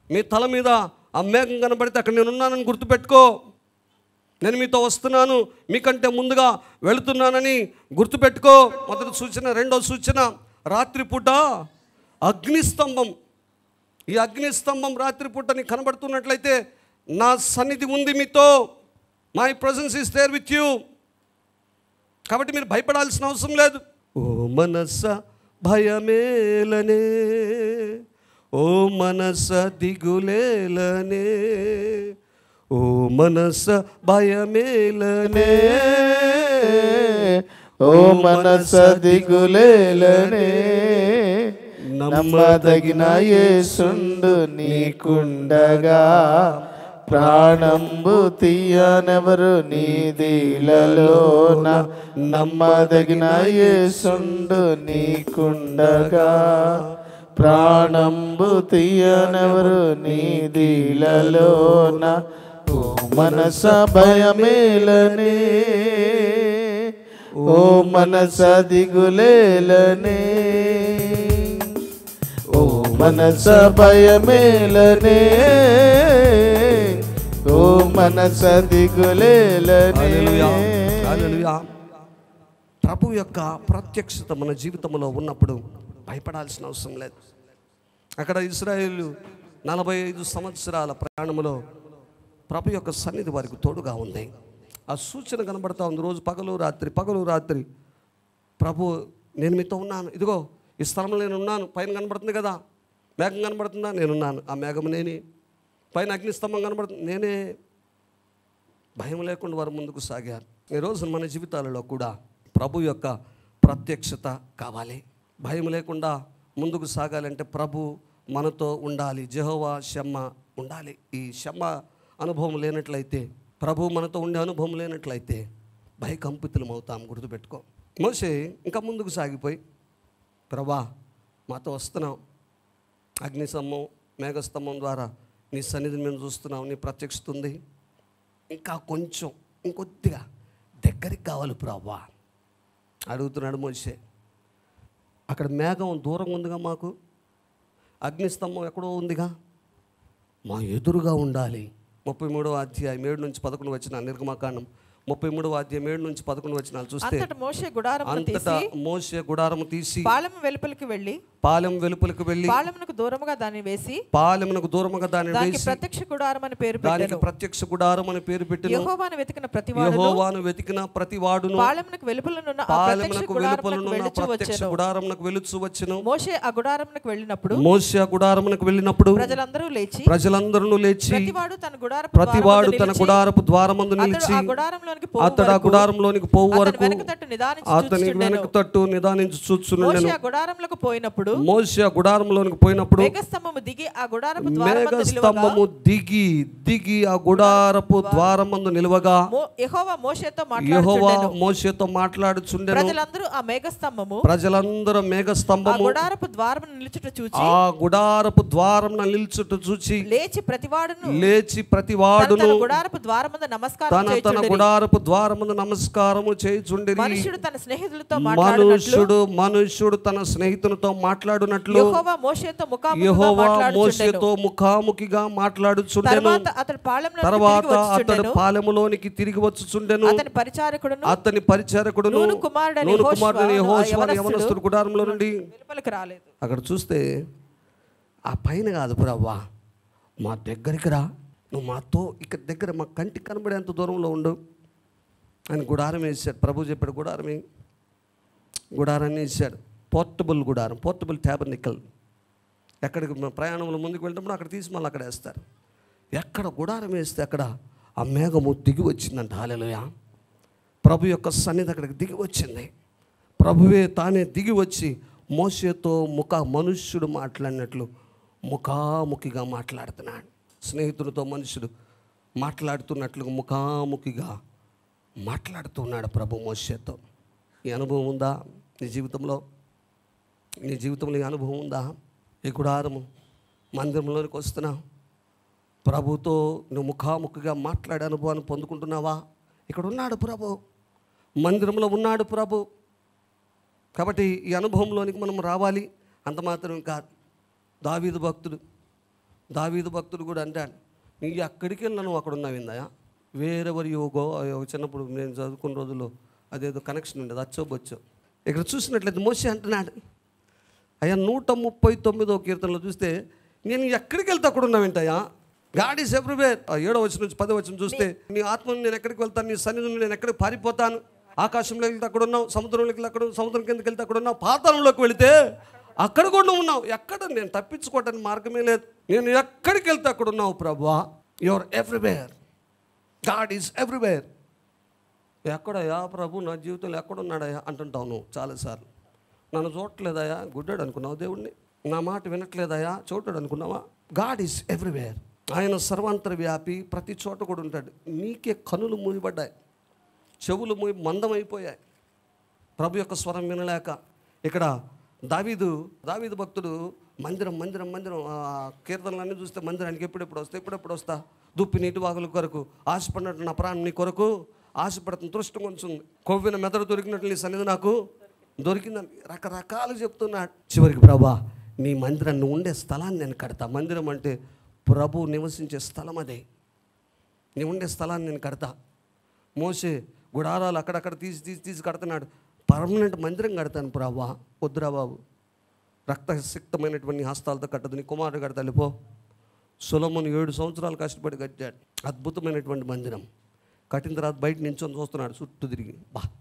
మీ తల మీద ఆ మేఘం కనబడితే అక్కడ నేను ఉన్నానని గుర్తుపెట్టుకో, నేను మీతో వస్తున్నాను, మీకంటే ముందుగా వెళుతున్నానని గుర్తుపెట్టుకో. మొదటి సూచన. 2వ సూచన, రాత్రిపూట అగ్నిస్తంభం. ఈ అగ్నిస్తంభం రాత్రిపూట నీకు కనబడుతున్నట్లయితే నా సన్నిధి ఉంది మీతో, my presence is there with you. కాబట్టి మీరు భయపడాల్సిన అవసరం లేదు. ఓ మనస భయమేలనే, ఓ మనస దిగులేలనే, ఓ మనస భయమేలనే, ఓ మనస దిగులేలనే, నమ్మదగిన యేసుండు నీకుండగా, ప్రాణంబు తీయనెవరు నీదిలలోన, నమ్మదగిన యేసుండు నీకుండగా, ప్రాణంబు తీయనెవరు నీదిలలోన, ఓ మనస భయమేలనే, ఓ మనస దిగులేలనే, ఓ మనస భయమేలనే, ఓ మనస దిగులేలనే. హల్లెలూయా. ప్రభు యొక్క ప్రత్యక్షత మన జీవితంలో ఉన్నప్పుడు భయపడాల్సిన అవసరం లేదు. అక్కడ ఇశ్రాయేలు 45 సంవత్సరాల ప్రయాణంలో ప్రభు యొక్క సన్నిధి వారికి తోడుగా ఉంది. ఆ సూచన కనబడతా ఉంది. రోజు పగలు రాత్రి ప్రభు నేను మీతో ఉన్నాను, ఇదిగో ఈ స్థలంలో నేను ఉన్నాను. పైన కనబడుతుంది కదా మేఘం, కనబడుతుందా? నేనున్నాను. ఆ మేఘం నేనే. పైన అగ్నిస్తంభం కనబడుతుంది, నేనే. భయం లేకుండా వారు ముందుకు సాగారు. ఈరోజు మన జీవితాలలో కూడా ప్రభు యొక్క ప్రత్యక్షత కావాలి. భయం లేకుండా ముందుకు సాగాలంటే ప్రభు మనతో ఉండాలి. యెహోవా షమ్మ ఉండాలి. ఈ షమ్మ అనుభవం లేనట్లయితే, ప్రభు మనతో ఉండే అనుభవం లేనట్లయితే భయకంపితులం అవుతాం. గుర్తుపెట్టుకో. మోషే ఇంకా ముందుకు సాగిపోయి, ప్రభా మాతో వస్తున్నాం, అగ్నిస్తంభం మేఘస్తంభం ద్వారా నీ సన్నిధిని మేము చూస్తున్నాం, నీ ప్రత్యక్షత ఉంది, ఇంకా కొంచెం ఇంకొద్దిగా దగ్గరికి కావాలి ప్రభా అడుగుతున్నాడు మోషే. అక్కడ మేఘం దూరంగా ఉందిగా, మాకు అగ్నిస్తంభం ఎక్కడో ఉందిగా, మా ఎదురుగా ఉండాలి. 33వ అధ్యాయం 7 నుంచి 11 వచ్చిన నిర్గమకాండం 33వ అధ్యాయం 7 నుంచి 11 వచనాలు చూస్తే, అంతటా మోషే గుడారము తీసి పాలెం వెలుపలికి వెళ్ళి పాలెమునకు దూరముగా దాన్ని వేసి దానికి ప్రత్యక్ష గుడారం అని పేరు పెట్టెను. యెహోవాను వెతికిన ప్రతివాడును పాలెమునకు వెలుపలనున్న ప్రత్యక్ష గుడారమునకు వెలుచు వచ్చెను. మోషే ఆ గుడారమునకు వెళ్ళినప్పుడు ప్రజలందరూ లేచి ప్రతివాడు తన గుడారపు ద్వారమందు నిలిచి అతడు ఆ గుడారంలోనికి పోవు వరకు అతని వెనక తట్టు నిదానించి చూచుచుండెను. మోషే ఆ గుడారంలోనికి పోయినప్పుడు మేఘస్తంభము దిగి ఆ గుడారపు ద్వారమందు నిలువగా యెహోవా మోషేతో మాట్లాడుచుండెను. ప్రజలందరూ మేఘస్తంభము ఆ గుడారపు ద్వారమున నిలుచుట చూచి లేచి ప్రతివాడును తన గుడారపు గుడారపు ద్వారమున నమస్కారము చేయుచుండిరి. మనుష్యుడు తన స్నేహితులతో మాట్లాడునట్లు మనుష్యుడు తన స్నేహితునితో మాట్లాడునట్లు యెహోవా మోషేతో ముఖాముఖిగా మాట్లాడుచుండెను. తర్వాత అతడు పాలెములోనికి తిరిగి వచ్చుచుండెను. అతని పరిచారకుడును నూను కుమారుడైన యెహోషువ యవనస్తుడు గుడారంలో నుండి వెలుపలికి రాలేదు. అక్కడ చూస్తే ఆ పైన కాదు ప్రభువా, మా దగ్గరికి రా, నువ్వు మాతో ఇక్కడ దగ్గర మా కంటికి కనబడేంత దూరంలో ఉండు అని గుడారం వేసాడు. ప్రభు చెప్పాడు గుడారాన్ని వేసాడు. పోర్టబుల్ గుడారం, పోర్టబుల్ ట్యాబర్నికల్. ఎక్కడికి ప్రయాణంలో ముందుకు వెళ్ళినప్పుడు అక్కడ తీసి మళ్ళీ అక్కడ వేస్తారు. ఎక్కడ గుడారం వేస్తే అక్కడ ఆ మేఘము దిగి వచ్చిందంట. హల్లెలూయా. ప్రభు యొక్క సన్నిధి అక్కడికి దిగి వచ్చింది. ప్రభువే తానే దిగి వచ్చి మోషేతో మనుష్యుడు మాట్లాడినట్లు ముఖాముఖిగా మాట్లాడుతున్నాడు. స్నేహితుడితో మనుషుడు మాట్లాడుతున్నట్లుగా ముఖాముఖిగా మాట్లాడుతున్నాడు ప్రభు మోషేతో. ఈ అనుభవం ఉందా నీ జీవితంలో? నీ జీవితంలో ఈ అనుభవం ఉందా? ఈ గుడారము మందిరంలోనికి వస్తున్నావు, ప్రభుతో నువ్వు ముఖాముఖిగా మాట్లాడే అనుభవాన్ని పొందుకుంటున్నావా? ఇక్కడ ఉన్నాడు ప్రభు, మందిరంలో ఉన్నాడు ప్రభు. కాబట్టి ఈ అనుభవంలోనికి మనం రావాలి. అంత మాత్రం కాదు. దావీదు భక్తుడు కూడా అంటాడు, నీ ఎక్కడికి వెళ్ళినా నువ్వు అక్కడ ఉన్నావిందయా, వేరెవరి యోగో. చిన్నప్పుడు నేను చదువుకున్న రోజుల్లో అదేదో కనెక్షన్ ఉండేది, అచ్చోబొచ్చో. ఇక్కడ చూసినట్లయితే మోషే అంటున్నాడు, అయ్యా 139వ కీర్తనలో చూస్తే నేను ఎక్కడికి వెళ్తే అక్కడ ఉన్నావేంటయ్యా, గాడ్ ఈస్ ఎవ్రీవేర్. 7వ వచనం నుంచి 10వ వచనం చూస్తే నీ ఆత్మను నేను ఎక్కడికి వెళ్తాను, నీ సన్నిధిని నేను ఎక్కడికి పారిపోతాను. ఆకాశంలోకి వెళ్తే అక్కడ ఉన్నావు, సముద్రంలోకి వెళ్తే అక్కడ, సముద్రం కిందకి వెళ్తే అక్కడ ఉన్నావు, పాతాళంలోకి వెళితే అక్కడ కూడా ఉన్నావు. ఎక్కడ నేను తప్పించుకోవటానికి మార్గమే లేదు. నేను ఎక్కడికి వెళ్తే అక్కడ ఉన్నావు ప్రభువా. You're everywhere, God is everywhere. ఎక్కడయ్యా ప్రభు నా జీవితంలో ఎక్కడున్నాడయ్యా అంటుంటావు నువ్వు చాలాసార్లు. నన్ను చూడట్లేదయా, గుడ్డాడు అనుకున్నావు దేవుడిని, నా మాట వినట్లేదయా, చూడటాడు అనుకున్నావా? God is everywhere. ఆయన సర్వాంతర వ్యాపి, ప్రతి చోట కూడా ఉంటాడు. నీకే కనులు మూయబడ్డాయి, చెవులు మందమైపోయాయి, ప్రభు యొక్క స్వరం వినలేక. ఇక్కడ దావీదు భక్తుడు మందిరం కీర్తనలన్నీ చూస్తే మందిరానికి ఎప్పుడెప్పుడు వస్తా, దుప్పి నీటి వాగుల కొరకు ఆశపడినట్టు నా ప్రాణం నీ కొరకు ఆశపడుతుంది, దృష్టం ఉంచుంది, కొవ్విన మెదడు దొరికినట్లు నీ సన్నిధి నాకు దొరికిందని రకరకాలు చెప్తున్నాడు. చివరికి ప్రభా నీ మందిరాన్ని ఉండే స్థలాన్ని నేను కడతా. మందిరం అంటే ప్రభు నివసించే స్థలం, అదే నీ ఉండే స్థలాన్ని నేను కడతా. మోషే గుడారాలు అక్కడక్కడ తీసి కడుతున్నాడు. పర్మనెంట్ మందిరం కడతాను ప్రభా. వద్దురా బాబు, రక్తసిక్తమైనటువంటి హస్తాలతో కట్టదు, నీ కుమారుడు కడతాలి పో. సొలొమోను 7 సంవత్సరాలు కష్టపడి కట్టాడు అద్భుతమైనటువంటి మందిరం. కట్టిన తర్వాత బయట నించొని చూస్తున్నాడు చుట్టూ తిరిగి,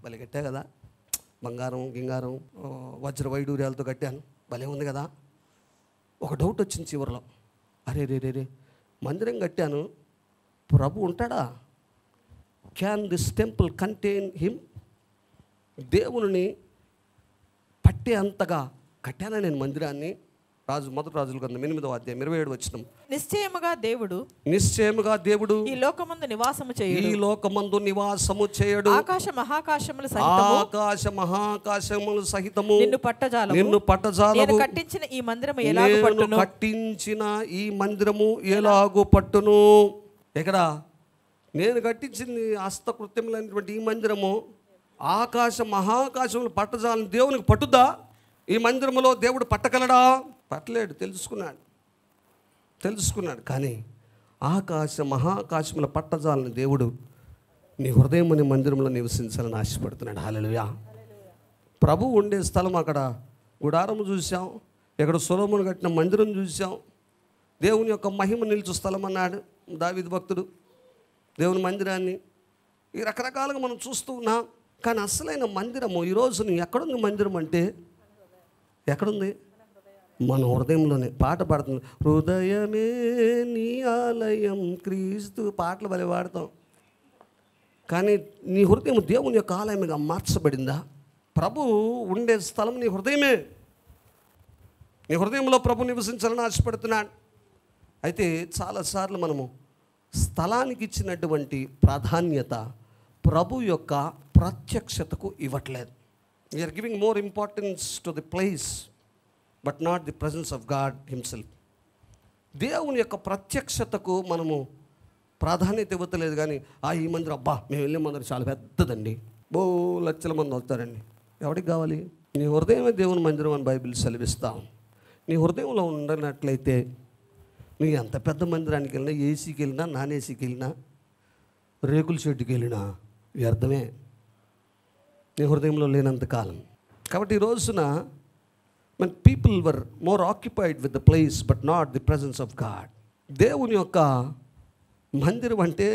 భలే కట్టా కదా, బంగారం గింగారం వజ్ర వైడూర్యాలతో కట్టాను, భలే ఉంది కదా. ఒక డౌట్ వచ్చింది చివరిలో, అరే రే మందిరం కట్టాను, ప్రభు ఉంటాడా? Can this temple contain him? దేవుని పట్టే అంతగా కట్టానా నేను మందిరాన్ని? మొదటి రాజుల గ్రంథం 8వ అధ్యాయం 27వ వచనం. నిశ్చయముగా దేవుడు ఈ లోకమందు నివాసము చేయడు. ఆకాశ మహాకాశములు సహితము నిన్ను పట్టజాలము. నేను కట్టించిన ఈ మందిరము ఎలాగు పట్టును. ఇక్కడ నేను కట్టించింది హస్తకృత్యములైనటువంటి ఈ మందిరము మహాకాశములు పట్టజాలని దేవునికి పట్టుద్దా? ఈ మందిరంలో దేవుడు పట్టగలడా? పట్టలేడు. తెలుసుకున్నాడు. కానీ మహాకాశముల పట్టజాలని దేవుడు నీ హృదయం అనే మందిరంలో నివసించాలని ఆశపడుతున్నాడు. హల్లెలూయా. ప్రభు ఉండే స్థలం అక్కడ గుడారము చూసాం, ఇక్కడ సొలొమోను కట్టిన మందిరం చూసాం, దేవుని యొక్క మహిమ నిలుచు స్థలం అన్నాడు దావీదు భక్తుడు దేవుని మందిరాన్ని. ఈ రకరకాలుగా మనం చూస్తూ ఉన్నాం. కానీ అసలైన మందిరము ఈరోజు ఎక్కడుంది? మందిరం అంటే ఎక్కడుంది? మన హృదయంలోనే. పాట పాడుతుంది, హృదయమే నీ ఆలయం క్రీస్తు. పాటలు భలే పాడతాం, కానీ నీ హృదయం దేవుని యొక్క ఆలయంగా మార్చబడిందా? ప్రభు ఉండే స్థలం నీ హృదయమే. నీ హృదయంలో ప్రభు నివసించాలని ఆశపడుతున్నాడు. అయితే చాలాసార్లు మనము స్థలానికి ఇచ్చినటువంటి ప్రాధాన్యత ప్రభు యొక్క ప్రత్యక్షతకు ఇవ్వట్లేదు. We are giving more importance to the place but not the presence of God himself. దేవుని యొక్క ప్రత్యక్షతకు మనము ప్రాధాన్యత ఇవ్వలేదు. కానీ ఈ మందిరం అబ్బా మేము వెళ్ళే మందిరం చాలా పెద్దదండి, లక్షల మంది వస్తారండి. ఎవరికి కావాలి? నీ హృదయమే దేవుని మందిరం అని బైబిల్ సెలవిస్తాం. నీ హృదయంలో ఉండనట్లయితే నువ్వు ఎంత పెద్ద మందిరానికి వెళ్ళినా, ఏసీకి వెళ్ళినా, నాన్ ఏసీకి వెళ్ళినా, రేకుల షెడ్డుకి వెళ్ళినా వ్యర్థమే, నీ హృదయంలో లేనంత కాలం. కాబట్టి ఈ రోజున మన people were more occupied with the place but not the presence of God. దేవుని యొక్క మందిరం అంటే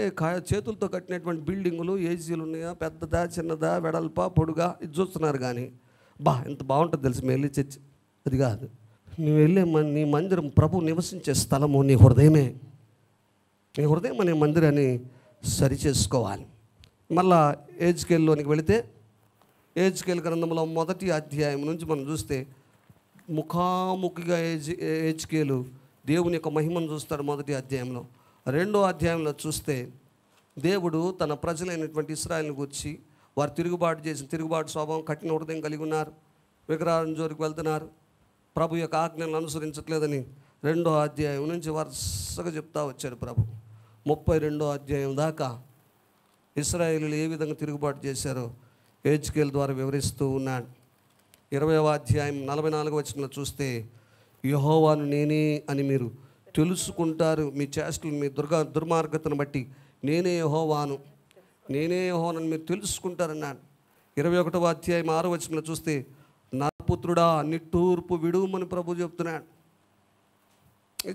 చేతులతో కట్టినటువంటి బిల్డింగులు, ఏసీలు ఉన్నాయా, పెద్దదా, చిన్నదా, వెడల్పా, పొడుగా, ఇది చూస్తున్నారు. కానీ ఎంత బాగుంటుంది తెలిసి మేము వెళ్ళి చర్చి, అది కాదు. నువ్వు వెళ్ళే నీ మందిరం ప్రభు నివసించే స్థలము నీ హృదయమే. నీ హృదయం అనే మందిరాన్ని సరిచేసుకోవాలి. మళ్ళా ఏజ్కేల్లోనికి వెళితే ఏజ్కేల్ గ్రంథంలో 1వ అధ్యాయం నుంచి మనం చూస్తే ముఖాముఖిగా ఏజ్కేలు దేవుని యొక్క మహిమను చూస్తాడు 1వ అధ్యాయంలో. 2వ అధ్యాయంలో చూస్తే దేవుడు తన ప్రజలైనటువంటి ఇశ్రాయేలుని గురించి వారు తిరుగుబాటు స్వభావం, కఠిన హృదయం కలిగి ఉన్నారు, విగ్రహాల జోలికి వెళ్తున్నారు, ప్రభు యొక్క ఆజ్ఞలను అనుసరించట్లేదని 2వ అధ్యాయం నుంచి వరుసగా చెప్తా వచ్చాడు ప్రభు. 32వ అధ్యాయం దాకా ఇశ్రాయేలీయులు ఏ విధంగా తిరుగుబాటు చేశారో ఏజ్కేల్ ద్వారా వివరిస్తూ ఉన్నాడు. 20వ అధ్యాయం 44వ వచనంలో చూస్తే యెహోవాను నేనే అని మీరు తెలుసుకుంటారు, మీ చేష్టలు, మీ దుర్మార్గతను బట్టి నేనే యెహోవాను మీరు తెలుసుకుంటారన్నాడు. 21వ అధ్యాయం 6వ వచనంలో చూస్తే నరపుత్రుడా నిట్టూర్పు విడుమని ప్రభు చెప్తున్నాడు.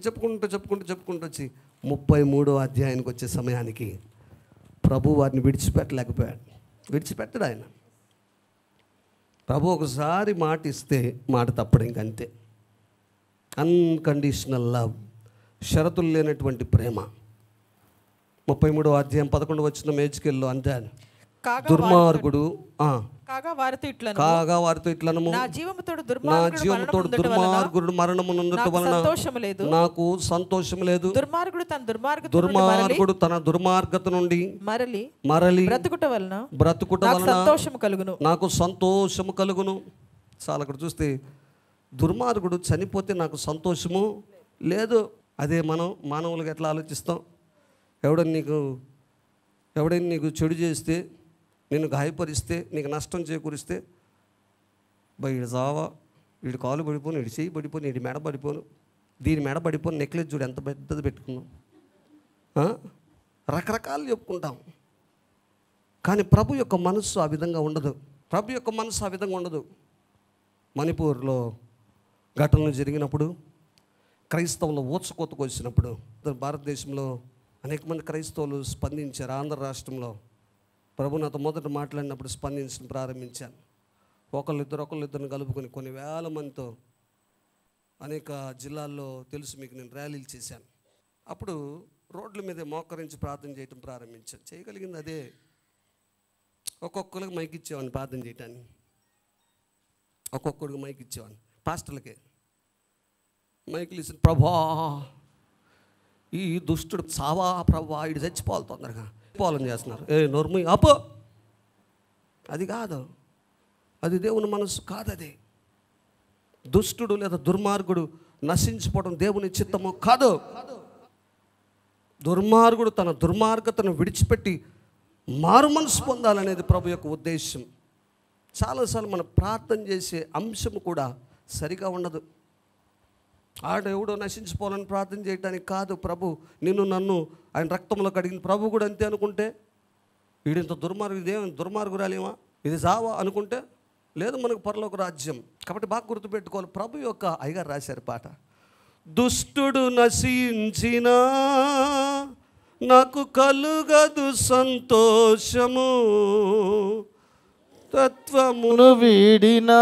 చెప్పుకుంటూ వచ్చి 33వ అధ్యాయానికి వచ్చే సమయానికి ప్రభు వారిని విడిచిపెట్టడు ఆయన. ప్రభు ఒకసారి మాట ఇస్తే మాట తప్పడం, ఇంకంతే. అన్కండిషనల్ లవ్, షరతులు లేనటువంటి ప్రేమ. 33వ అధ్యాయం 11వ వచనం ఏజ్కేల్లో అంటాడు, దుర్మార్గుడు కాగా వారితో ఇట్లనము, నా జీవముతోడు దుర్మార్గుడు మరణము నొందుట వలన నాకు సంతోషం లేదు. దుర్మార్గుడు తన దుర్మార్గత నుండి మరలి బ్రతుకుట వలన నాకు సంతోషము కలుగును. చాలా అక్కడ చూస్తే దుర్మార్గుడు చనిపోతే నాకు సంతోషము లేదు. అదే మనం మానవులుగా ఎట్లా ఆలోచిస్తాం? ఎవడైనా నీకు చెడు చేస్తే, నేను గాయపరిస్తే, నీకు నష్టం చేకూరిస్తే, వీడి జావా, వీడి కాలు పడిపోను, వీడి చెయ్యి పడిపోను, వీడి మెడ పడిపోను, దీని మెడ పడిపోను, నెక్లెస్ చూడు ఎంత పెద్దది పెట్టుకున్నాం, రకరకాలు చెప్పుకుంటాం. కానీ ప్రభు యొక్క మనస్సు ఆ విధంగా ఉండదు. మణిపూర్లో ఘటనలు జరిగినప్పుడు, క్రైస్తవులు ఊచకోతకు వచ్చినప్పుడు భారతదేశంలో అనేక మంది క్రైస్తవులు స్పందించారు. ఆంధ్ర రాష్ట్రంలో ప్రభు నాతో మొదట మాట్లాడినప్పుడు స్పందించడం ప్రారంభించాను. ఒకళ్ళిద్దరిని కలుపుకొని కొన్ని వేల మందితో అనేక జిల్లాల్లో తెలుసు మీకు, నేను ర్యాలీలు చేశాను. అప్పుడు రోడ్ల మీద మోకరించి ప్రార్థన చేయటం ప్రారంభించాను. చేయగలిగింది అదే. ఒక్కొక్కరికి మైక్ ఇచ్చేవాడిని ప్రార్థన చేయటాన్ని, ఒక్కొక్కడికి మైక్ ఇచ్చేవాడిని. పాస్టర్లకే మైకులు ఇచ్చిన, ప్రభా ఈ దుష్టుడు చావా ప్రభా, ఇటు చచ్చిపోవాలి, తొందరగా పోవాలని చేస్తున్నారు. నోర్ము అపో, అది కాదు, అది దేవుని మనసు కాదు. అది దుష్టుడు లేదా దుర్మార్గుడు నశించిపోవడం దేవుని చిత్తము కాదు. దుర్మార్గుడు తన దుర్మార్గతను విడిచిపెట్టి మారు మనసు పొందాలనేది ప్రభు యొక్క ఉద్దేశం. చాలాసార్లు మనం ప్రార్థన చేసే అంశము కూడా సరిగా ఉండదు. ఆడెవడో నశించిపోవాలని ప్రార్థన చేయడానికి కాదు. ప్రభు నిన్ను నన్ను ఆయన రక్తంలో కడిగిన ప్రభు కూడా అంతే అనుకుంటే, వీడింత దుర్మార్గురాలేమా, ఇది జావా అనుకుంటే లేదు మనకు పరలోక రాజ్యం. కాబట్టి బాగా గుర్తుపెట్టుకోవాలి. ప్రభు యొక్క అయ్యగారు రాశారు పాట, దుష్టుడు నశించినా నాకు కలుగదు సంతోషము, తత్వమును వీడినా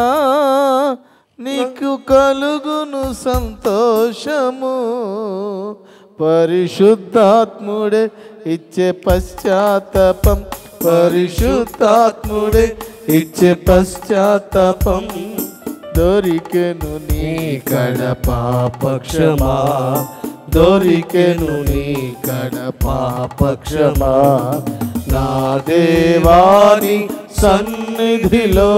నీకు కలుగును సంతోషము, పరిశుద్ధాత్ముడే ఇచ్చే పశ్చాత్తాపం, పరిశుద్ధాత్ముడే ఇచ్చే పశ్చాత్తాపం, దొరికెను నీ కడ పాపక్షమా, దొరికెను నీ కడ పాపక్షమా, నా దేవాని సన్నిధిలో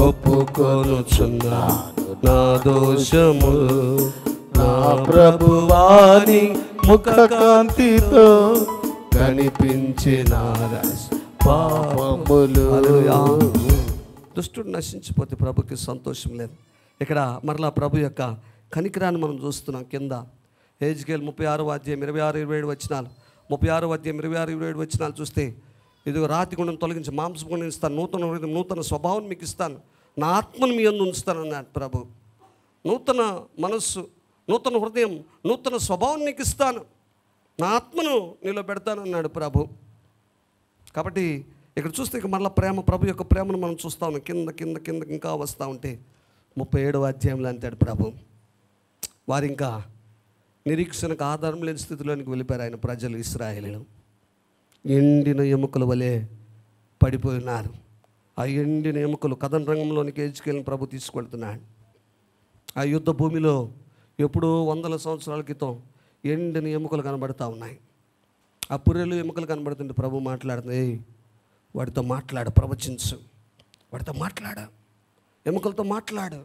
ఒప్పుకొనుచున్నాను నా దోషము, నా ప్రభువాని ముఖ కాంతితో కనిపించిన పాపములు. దుష్టుడు నశించిపోతే ప్రభుకి సంతోషం లేదు. ఇక్కడ మరలా ప్రభు యొక్క కనికరాన్ని మనం చూస్తున్నాం. కింద హెజ్కేలు 36వ అధ్యాయం 26-27 వచనాలు, 36వ అధ్యాయం 26-27 వచనాలు చూస్తే, ఇదిగో రాతి గుండెను తొలగించి మాంసం గుండెను ఇస్తాను, నూతన హృదయం నూతన స్వభావం మీకు ఇస్తాను, నా ఆత్మను మీ యందు ఉంచుతాను అన్నాడు ప్రభు. నూతన మనస్సు, నూతన హృదయం, నూతన స్వభావం నీకు ఇస్తాను, నా ఆత్మను నీలో పెడతాను అన్నాడు ప్రభు. కాబట్టి ఇక్కడ చూస్తే ఇక మళ్ళీ ప్రేమ, ప్రభు యొక్క ప్రేమను మనం చూస్తా ఉన్నాం. కింద కింద కింద ఇంకా వస్తూ ఉంటే 37వ అధ్యాయంలో అంటాడు ప్రభు, వారు ఇంకా నిరీక్షణకు ఆధారం లేని స్థితిలోనికి వెళ్ళిపోయారు ఆయన ప్రజలు, ఇశ్రాయేలీయులు. ఎండిన ఎముకల వలె పడిపోయినారు. ఆ ఎండిన ఎముకలు కథన రంగంలోనికి హెజ్కేలును ప్రభు తీసుకెళ్తున్నాడు. ఆ యుద్ధ భూమిలో ఎప్పుడో వందల సంవత్సరాల క్రితం ఎండిన ఎముకలు కనబడుతూ ఉన్నాయి. ఆ పుర్రెలు ఎముకలు కనబడుతుంటే ప్రభు మాట్లాడుతుంది, వాడితో మాట్లాడు, ప్రవచించు, వాడితో మాట్లాడు, ఎముకలతో మాట్లాడు.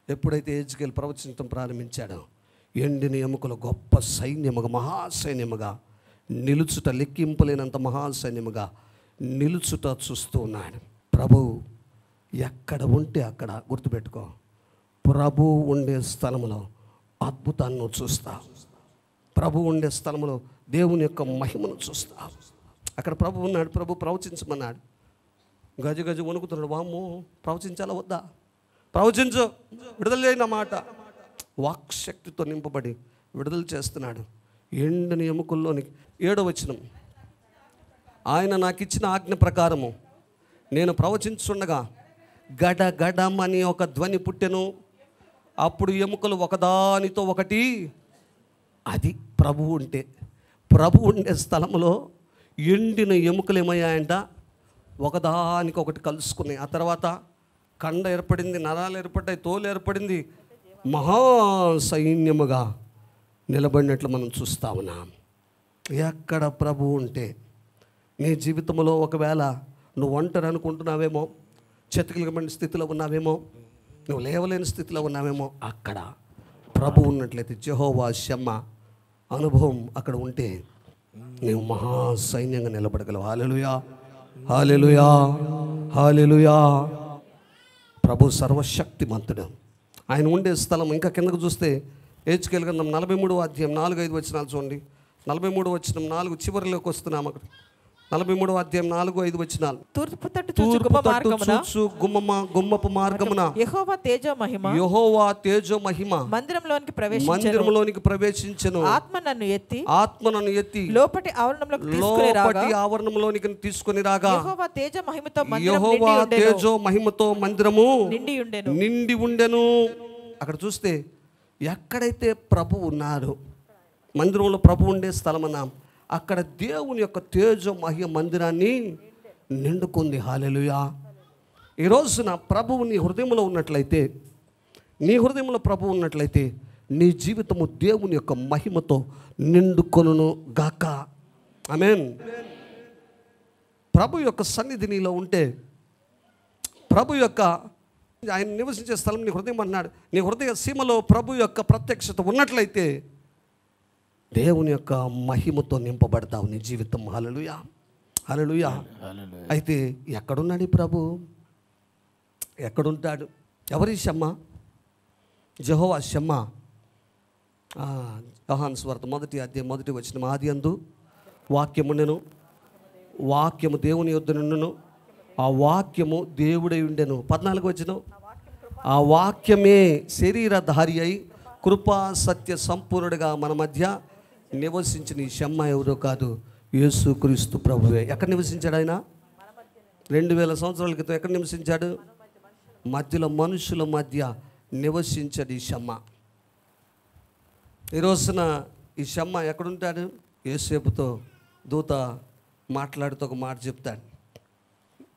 ఎప్పుడైతే హెజ్కేలు ప్రవచించడం ప్రారంభించాడో ఎండిన ఎముకలు గొప్ప సైన్యముగా, మహాసైన్యముగా నిలుచుట, లెక్కింపలేనంత మహాసైన్యముగా నిలుచుట చూస్తూ ఉన్నాడు. ప్రభు ఎక్కడ ఉంటే అక్కడ గుర్తుపెట్టుకో, ప్రభు ఉండే స్థలంలో అద్భుతాన్ని నువ్వు చూస్తావు. ప్రభు ఉండే స్థలంలో దేవుని యొక్క మహిమను చూస్తావు. అక్కడ ప్రభు ఉన్నాడు. ప్రభు ప్రవచించమన్నాడు. గజ గజ వణుకుతున్నాడు. వామ్మో, ప్రవచించాలా వద్దా? ప్రవచించు, విడుదల చేయన మాట. వాక్శక్తితో నింపబడి విడుదల చేస్తున్నాడు. ఎండిన ఎముకల్లోని 7వ వచనం, ఆయన నాకు ఇచ్చిన ఆజ్ఞ ప్రకారము నేను ప్రవచించుండగా గడ గడమని ఒక ధ్వని పుట్టెను. అప్పుడు ఎముకలు ఒకదానితో ఒకటి. అది ప్రభు ఉంటే, ప్రభు ఉండే స్థలంలో ఎండిన ఎముకలు ఏమయ్యాయంట, ఒకదానికొకటి కలుసుకున్నాయి. ఆ తర్వాత కండ ఏర్పడింది, నరాలు ఏర్పడ్డాయి, తోలు ఏర్పడింది, మహాసైన్యముగా నిలబడినట్లు మనం చూస్తా ఉన్నాం. ఎక్కడ ప్రభు ఉంటే, నీ జీవితంలో ఒకవేళ నువ్వు ఒంటరి అనుకుంటున్నావేమో, చెతకలిగబడిన స్థితిలో ఉన్నావేమో, నువ్వు లేవలేని స్థితిలో ఉన్నావేమో, అక్కడ ప్రభు ఉన్నట్లయితే, యెహోవా షమ్మా అనుభవం అక్కడ ఉంటే నీవు మహాసైన్యంగా నిలబడగలవు. హల్లెలూయా, హల్లెలూయా, హల్లెలూయా. ప్రభు సర్వశక్తిమంతుడు. ఆయన ఉండే స్థలం ఇంకా కిందకు చూస్తే హెజ్కేలు గ్రంథం 43వ అధ్యాయం 4-5 వచనాలు చూడండి. 43వ వచనం 4 చివరిలోకి వస్తున్నాం. అక్కడ 43వ అధ్యాయం 4-5 వచనాలు. తూర్పు తట్టు చూచు గుమ్మపు మార్గమున యెహోవా తేజో మహిమ, యెహోవా తేజో మహిమ మందిరంలోనికి ప్రవేశించెను. ఆత్మ నన్ను ఎత్తి లోపటి ఆవరణంలోనికి తీసుకొని రాగా యెహోవా తేజో మహిమతో మందిరము నిండి ఉండెను. అక్కడ చూస్తే ఎక్కడైతే ప్రభు ఉన్నారు, మందిరంలో ప్రభు ఉండే స్థలం అన్నాం, అక్కడ దేవుని యొక్క తేజో మహిమ మందిరాన్ని నిండుకుంది. హల్లెలూయా. ఈ రోజున ప్రభువు నీ హృదయంలో ఉన్నట్లయితే, నీ హృదయంలో ప్రభు ఉన్నట్లయితే, నీ జీవితము దేవుని యొక్క మహిమతో నిండుకొనును గాక. ఆమేన్. ప్రభు యొక్క సన్నిధి నీలో ఉంటే, ప్రభు యొక్క ఆయన నివసించే స్థలం నీ హృదయం అన్నాడు. నీ హృదయ సీమలో ప్రభు యొక్క ప్రత్యక్షత ఉన్నట్లయితే దేవుని యొక్క మహిమతో నింపబడతావు నీ జీవితం. హల్లెలూయా, హల్లెలూయా. అయితే ఎక్కడున్నాడు ఈ ప్రభు? ఎక్కడుంటాడు? ఎవరి షమ్మ? యెహోవా షమ్మ. యోహాను సువార్త 1వ అధ్యాయం 1వ వచనం, ఆది అందు వాక్యముండెను, వాక్యము దేవుని యొద్ద నుండెను, ఆ వాక్యము దేవుడై ఉండెను. 14వ వచనం, ఆ వాక్యమే శరీరధారి అయి కృపా సత్య సంపూర్ణుడిగా మన మధ్య నివసించిన ఈ షమ్మ ఎవరో కాదు, యేసుక్రీస్తు ప్రభువే. ఎక్కడ నివసించాడు ఆయన? 2000 సంవత్సరాల క్రితం ఎక్కడ నివసించాడు? మధ్యలో, మనుషుల మధ్య నివసించాడు ఈ షమ్మ. ఈ రోజున ఈ షమ్మ ఎక్కడుంటాడు? యేసేపుతో దూత మాట్లాడుతూ ఒక మాట చెప్తాడు.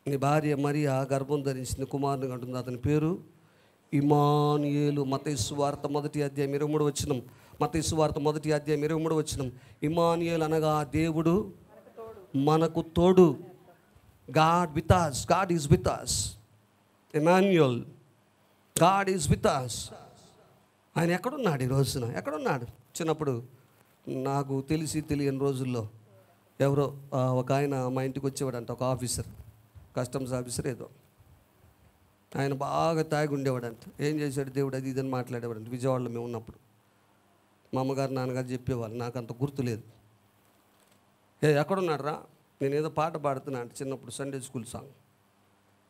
నీ భార్య మరియా గర్భం ధరించిన కుమారుని అంటుంది, అతని పేరు ఇమ్మానుయేలు. మత్తయి సువార్త 1వ అధ్యాయం 23వ వచనం, మత్తయి సువార్త 1వ అధ్యాయం 23వ వచనం. ఇమ్మానుయేలు అనగా దేవుడు మనకు తోడు. God with us, God is with us. Immanuel, God is with us. ఆయన ఎక్కడున్నాడు ఈ రోజున? ఎక్కడున్నాడు? చిన్నప్పుడు నాకు తెలియని రోజుల్లో ఎవరో ఒక ఆయన మా ఇంటికి వచ్చేవాడంట, ఒక ఆఫీసర్, కస్టమ్స్ ఆఫీసర్ ఏదో. ఆయన బాగా తాగి ఉండేవాడంట. ఏం చేశాడు దేవుడు అది ఇదని మాట్లాడేవాడంట. విజయవాడలో మేము ఉన్నప్పుడు మా అమ్మగారు నాన్నగారు చెప్పేవాళ్ళు, నాకు అంత గుర్తులేదు. ఎక్కడున్నాడు రా, నేను ఏదో పాట పాడుతున్నా అంటే చిన్నప్పుడు సండే స్కూల్ సాంగ్.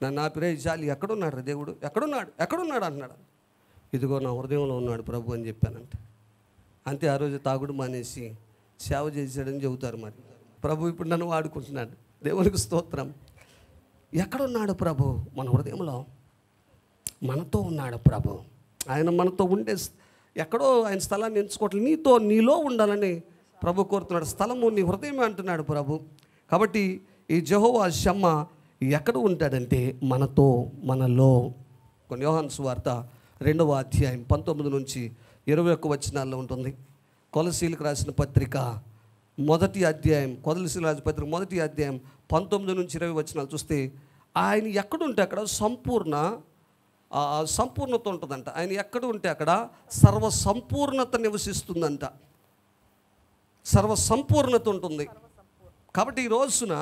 నన్ను ఆపిరే చాలి, ఎక్కడున్నాడు రా దేవుడు, ఎక్కడున్నాడు అంటున్నాడు. ఇదిగో నా హృదయంలో ఉన్నాడు ప్రభు అని చెప్పానంట. అంతే, ఆ రోజు తాగుడు మానేసి సేవ చేశాడని చెబుతారు. మరి ప్రభు ఇప్పుడు నన్ను వాడుకుంటున్నాడు. దేవునికి స్తోత్రం. ఎక్కడున్నాడు ప్రభు? మన హృదయంలో మనతో ఉన్నాడు ప్రభు. ఆయన మనతో ఉండే ఎక్కడో ఆయన స్థలాన్ని ఎంచుకోవట్లేదు, నీలో ఉండాలని ప్రభు కోరుతున్నాడు. స్థలము నీ హృదయమే అంటున్నాడు ప్రభు. కాబట్టి ఈ యెహోవా షమ్మా ఎక్కడ ఉంటాడంటే మనతో, మనలో. కొన్ని యోహాను సువార్త 2వ అధ్యాయం 19 నుంచి 21 వచనాల్లో ఉంటుంది. కొలసీలకు రాసిన పత్రిక 1వ అధ్యాయం, కొలసీలకు రాసిన పత్రిక 1వ అధ్యాయం 19 నుంచి 20 వచనాలు చూస్తే ఆయన ఎక్కడుంటే అక్కడ సంపూర్ణత ఉంటుందంట. ఆయన ఎక్కడ ఉంటే అక్కడ సర్వ సంపూర్ణత నివసిస్తుందంట. సర్వ సంపూర్ణత ఉంటుంది. కాబట్టి ఈ రోజున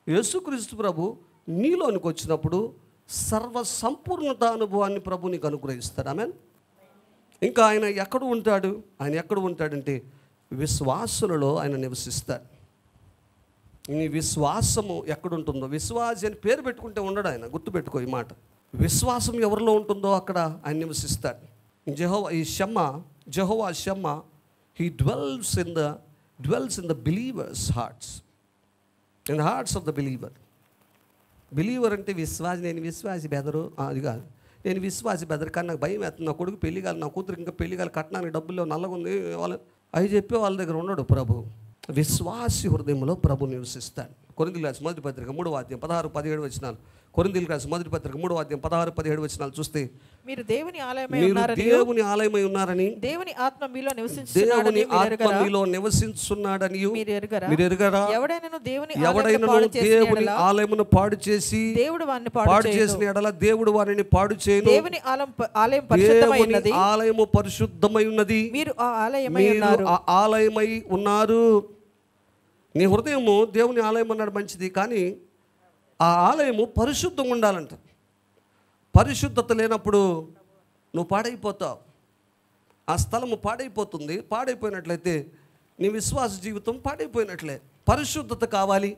యేసుక్రీస్తు ప్రభు నీలోనికి వచ్చినప్పుడు సర్వ సంపూర్ణత అనుభవాన్ని ప్రభు నీకు అనుగ్రహిస్తాడు. ఆమేన్. ఇంకా ఆయన ఎక్కడ ఉంటాడు? ఆయన ఎక్కడ ఉంటాడంటే విశ్వాసులలో ఆయన నివసిస్తాడు. నీ విశ్వాసము ఎక్కడుంటుందో, విశ్వాసి అని పేరు పెట్టుకుంటే ఉండడు ఆయన. గుర్తుపెట్టుకో ఈ మాట. విశ్వాసం ఎవరిలో ఉంటుందో అక్కడ ఆయన నివసిస్తాడు. యెహోవా Shammah he dwells in the believer's hearts, in the hearts of the believer. Believer అంటే విశ్వాసి. నేను విశ్వాసి బెదరు అది కాదు. నేను విశ్వాసి బెదరు కానీ నాకు భయం వేస్తుంది, నా కొడుకు పెళ్లి కాదు, నా కూతురు ఇంకా పెళ్లి కాదు, కట్నానికి డబ్బులు నల్లగా ఉంది వాళ్ళు అవి చెప్పే వాళ్ళ దగ్గర ఉన్నాడు ప్రభు. విశ్వాసి హృదయంలో ప్రభు నివసిస్తాడు. కొరింథీయులకు రాసిన మొదటి పత్రిక 3వ అధ్యాయం 16-17 వచనాలు. కొరింథీయులకు రాసిన మొదటి పత్రిక 3వ అధ్యాయం 16-17 వచనాలు చూస్తే మీరు దేవుని ఆలయమై ఉన్నారని, దేవుని ఆత్మ మీలో నివసించుచున్నాడని మీరు ఎరుగరా? ఎవడైనా దేవుని ఆలయమును పాడు చేసి పాడు చేసిన ఎడల దేవుడు వారిని పాడు చేయను. దేవుని ఆలయము పరిశుద్ధమై ఉన్నది, మీరు ఆ ఆలయమై ఉన్నారు. నీ హృదయము దేవుని ఆలయం అన్నాడు మంచిది, కానీ ఆ ఆలయము పరిశుద్ధంగా ఉండాలంట. పరిశుద్ధత లేనప్పుడు నువ్వు పాడైపోతావు. ఆ స్థలము పాడైపోతుంది. పాడైపోయినట్లయితే నీ విశ్వాస జీవితం పాడైపోయినట్లే. పరిశుద్ధత కావాలి.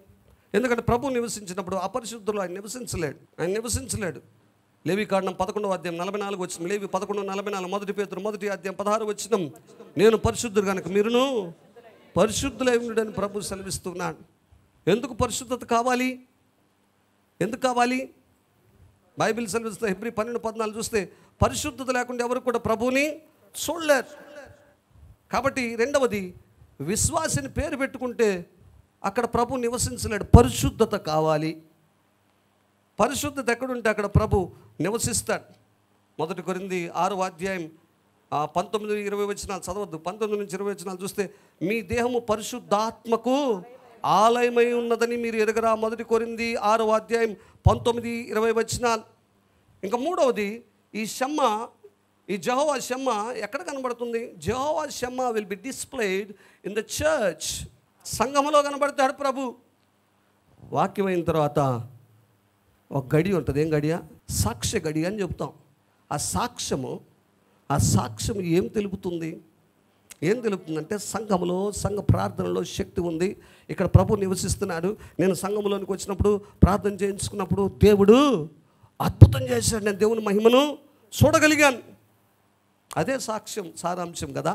ఎందుకంటే ప్రభు నివసించినప్పుడు అపరిశుద్ధులు ఆయన నివసించలేడు. లేవికాండం 11వ అధ్యాయం 44 వచనం. లేవి 11:44. 1 పేతురు 1వ అధ్యాయం 16 వచనం. నేను పరిశుద్ధుడు కనుక మీరును పరిశుద్ధులై ఉండని ప్రభు సెలవిస్తున్నాడు. ఎందుకు పరిశుద్ధత కావాలి? ఎందుకు కావాలి? బైబిల్ సెలవిస్తే హెబ్రీ 12:14 చూస్తే పరిశుద్ధత లేకుండా ఎవరు కూడా ప్రభువుని చూడలేరు. కాబట్టి రెండవది, విశ్వాసిని పేరు పెట్టుకుంటే అక్కడ ప్రభు నివసించలేడు. పరిశుద్ధత కావాలి. పరిశుద్ధత ఎక్కడుంటే అక్కడ ప్రభు నివసిస్తాడు. 1 కొరింథీ 6వ అధ్యాయం 19-20 వచనాలు చదవద్దు. 19 నుంచి 20 వచనాలు చూస్తే మీ దేహము పరిశుద్ధాత్మకు ఆలయమై ఉన్నదని మీరు ఎరుగరా? 1 కొరింథీ 6వ అధ్యాయం 19-20 వచనాలు. ఇంకా మూడవది, ఈ యెహోవా షమ్మా ఎక్కడ కనబడుతుంది? యెహోవా షమ్మా will be displayed in the church. సంఘములో కనబడతాడు ప్రభు. వాక్యం అయిన తర్వాత ఒక గడి ఉంటుంది. ఏం గడియ? సాక్ష్య గడి అని చెప్తాం. ఆ సాక్ష్యం ఏం తెలుపుతుంది? అంటే సంఘములో, సంఘ ప్రార్థనలో శక్తి ఉంది. ఇక్కడ ప్రభు నివసిస్తున్నాడు. నేను సంఘములోనికి వచ్చినప్పుడు ప్రార్థన చేయించుకున్నప్పుడు దేవుడు అద్భుతం చేశాడు, నేను దేవుని మహిమను చూడగలిగాను. అదే సాక్ష్యం సారాంశం కదా.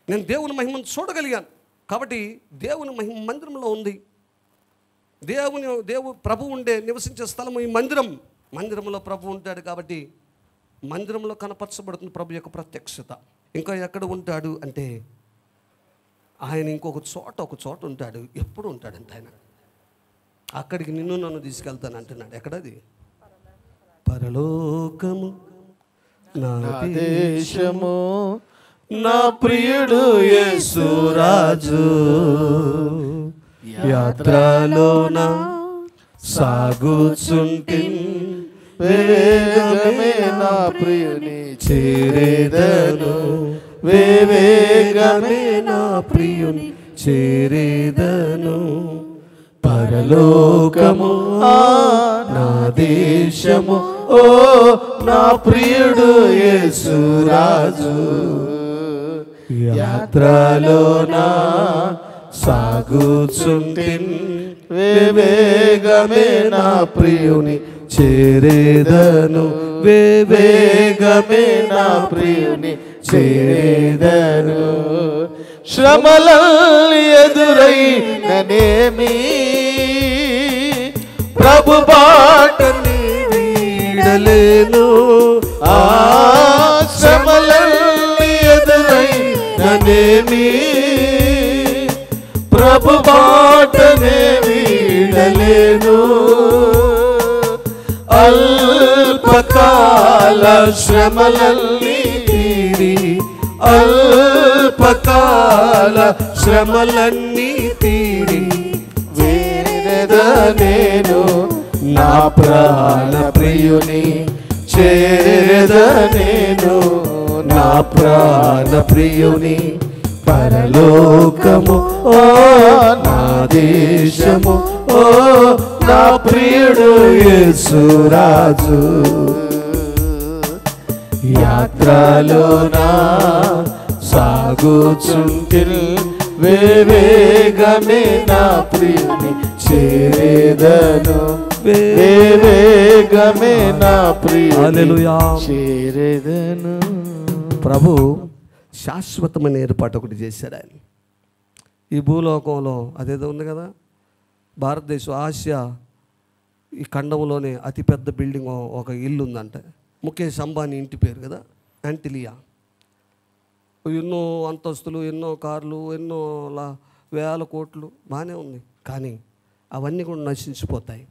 నేను దేవుని మహిమను చూడగలిగాను. కాబట్టి దేవుని మహిమ మందిరంలో ఉంది. ప్రభు ఉండే నివసించే స్థలము ఈ మందిరంలో ప్రభు ఉంటాడు. కాబట్టి మందిరంలో కనపరచబడుతుంది ప్రభు యొక్క ప్రత్యక్షత. ఇంకా ఎక్కడ ఉంటాడు అంటే ఆయన ఒక చోట ఉంటాడు. ఎప్పుడు ఉంటాడంటే ఆయన అక్కడికి నన్ను తీసుకెళ్తాను అంటున్నాడు. ఎక్కడది? పరలోకము నా దేశము, నా ప్రియుడు యేసురాజు, యాత్రలోన సాగుచుంటిన్, వేగమే నా ప్రియుని చేరేదను, వేవేగమే నా ప్రియుని చేరేదను. పరలోకము నా దేశము, ఓ నా ప్రియుడు యేసురాజు. యాత్రలోనా సాగుచుంటిన్, వేవేగమే నా ప్రియుని చేరేదను. వేవేగమే నా ప్రియుని చేరేదను. శ్రమలల్ని ఎదురైననేమి, ప్రభు బాటని వీడలేను. ఆ శ్రమలల్ని ఎదురైననేమి, ప్రభు బాటనే వీడలేను. అల్పకాల శ్రమలల్ని తీరి, అల్పకాల శ్రమలన్నీ తీరి వేరెద నేను నా ప్రాణ ప్రియుని చేరెద నేను నా ప్రాణ ప్రియుని. పరలోకము ఓ నా దేశము, ఓ నా ప్రియుడు యేసురాజు. యాత్రలోనా సాగుచుంటిల్, వేవేగమే నా ప్రియుని చేరేదను. వేవేగమే నా ప్రియుని చేరేదను. ప్రభు శాశ్వతమైన ఏర్పాటు ఒకటి చేశాడు ఆయన. ఈ భూలోకంలో అదేదో ఉంది కదా, భారతదేశం ఆసియా ఈ ఖండంలోనే అతిపెద్ద బిల్డింగ్ ఒక ఇల్లు ఉందంట. ముఖేష్ అంబానీ ఇంటి పేరు కదా, యాంటిలియా. ఎన్నో అంతస్తులు, ఎన్నో కార్లు, ఎన్నో వేల కోట్లు, బాగానే ఉంది. కానీ అవన్నీ కూడా నశించిపోతాయి.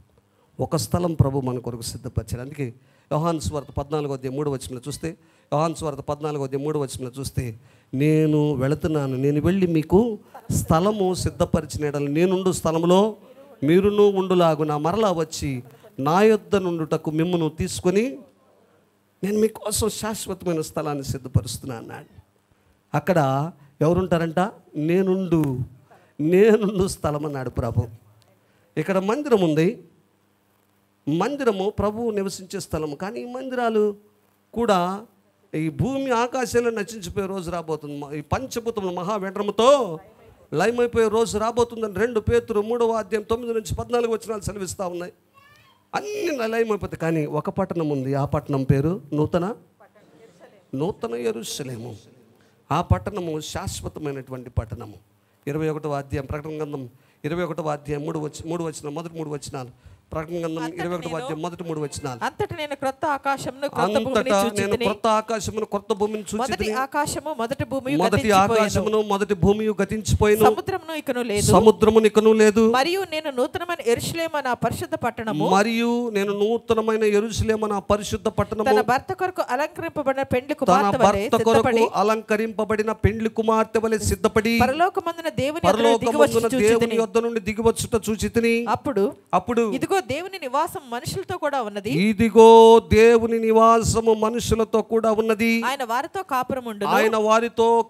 ఒక స్థలం ప్రభు మన కొరకు సిద్ధపరిచాడు. అందుకే యోహాను సువార్త 14:3 చూస్తే, యోహాను సువార్త 14:3 చూస్తే, నేను వెళుతున్నాను, నేను వెళ్ళి మీకు స్థలము సిద్ధపరిచిన యెడల నేనుండు స్థలములో మీరును ఉండులాగున మరలా వచ్చి నా యొద్ద నుండుటకు మిమ్మును తీసుకొని నేను మీకోసం శాశ్వతమైన స్థలాన్ని సిద్ధపరుస్తున్నాను అన్నాడు. అక్కడ ఎవరుంటారంట? నేనుండు స్థలం అన్నాడు ప్రభు. ఇక్కడ మందిరం ఉంది, మందిరము ప్రభువు నివసించే స్థలము. కానీ ఈ మందిరాలు కూడా ఈ భూమి ఆకాశంలో నశించిపోయే రోజు రాబోతుంది. ఈ పంచభూతముల మహావేంద్రముతో లయమైపోయే రోజు రాబోతుందని 2 పేతురు 3:9-14 సెలవిస్తూ ఉన్నాయి. అన్ని లయమైపోతాయి. కానీ ఒక పట్టణం ఉంది, ఆ పట్టణం పేరు నూతన యెరూషలేము. ఆ పట్టణము శాశ్వతమైనటువంటి పట్టణము. 21వ అధ్యాయం ప్రకటన గ్రంథం 21వ అధ్యాయం 3 వచనం, మొదటి 3 వచనాలు. ప్రకటన గ్రంథం 21వ అధ్యాయం మొదటి 3 వచనాలు. అంతటా నేను క్రొత్త ఆకాశమును క్రొత్త భూమిని చూచితిని. మొదటి ఆకాశము మొదటి భూమియు గతించిపోయిను. సముద్రమును ఇకను లేదు. మరియు నేను నూతనమైన యెరూషలేము నా పరిశుద్ధ పట్టణము తన భర్త కొరకు అలంకరింపబడిన పెండ్లి కుమార్తె వలె సిద్ధపడి పరలోకమందున దేవుని యొద్ద నుండి దిగివచ్చుట చూచితిని. అప్పుడు ఇదిగో దేవుని నివాసం మనుషులతో కూడా ఉన్నది. ఆయన వారితో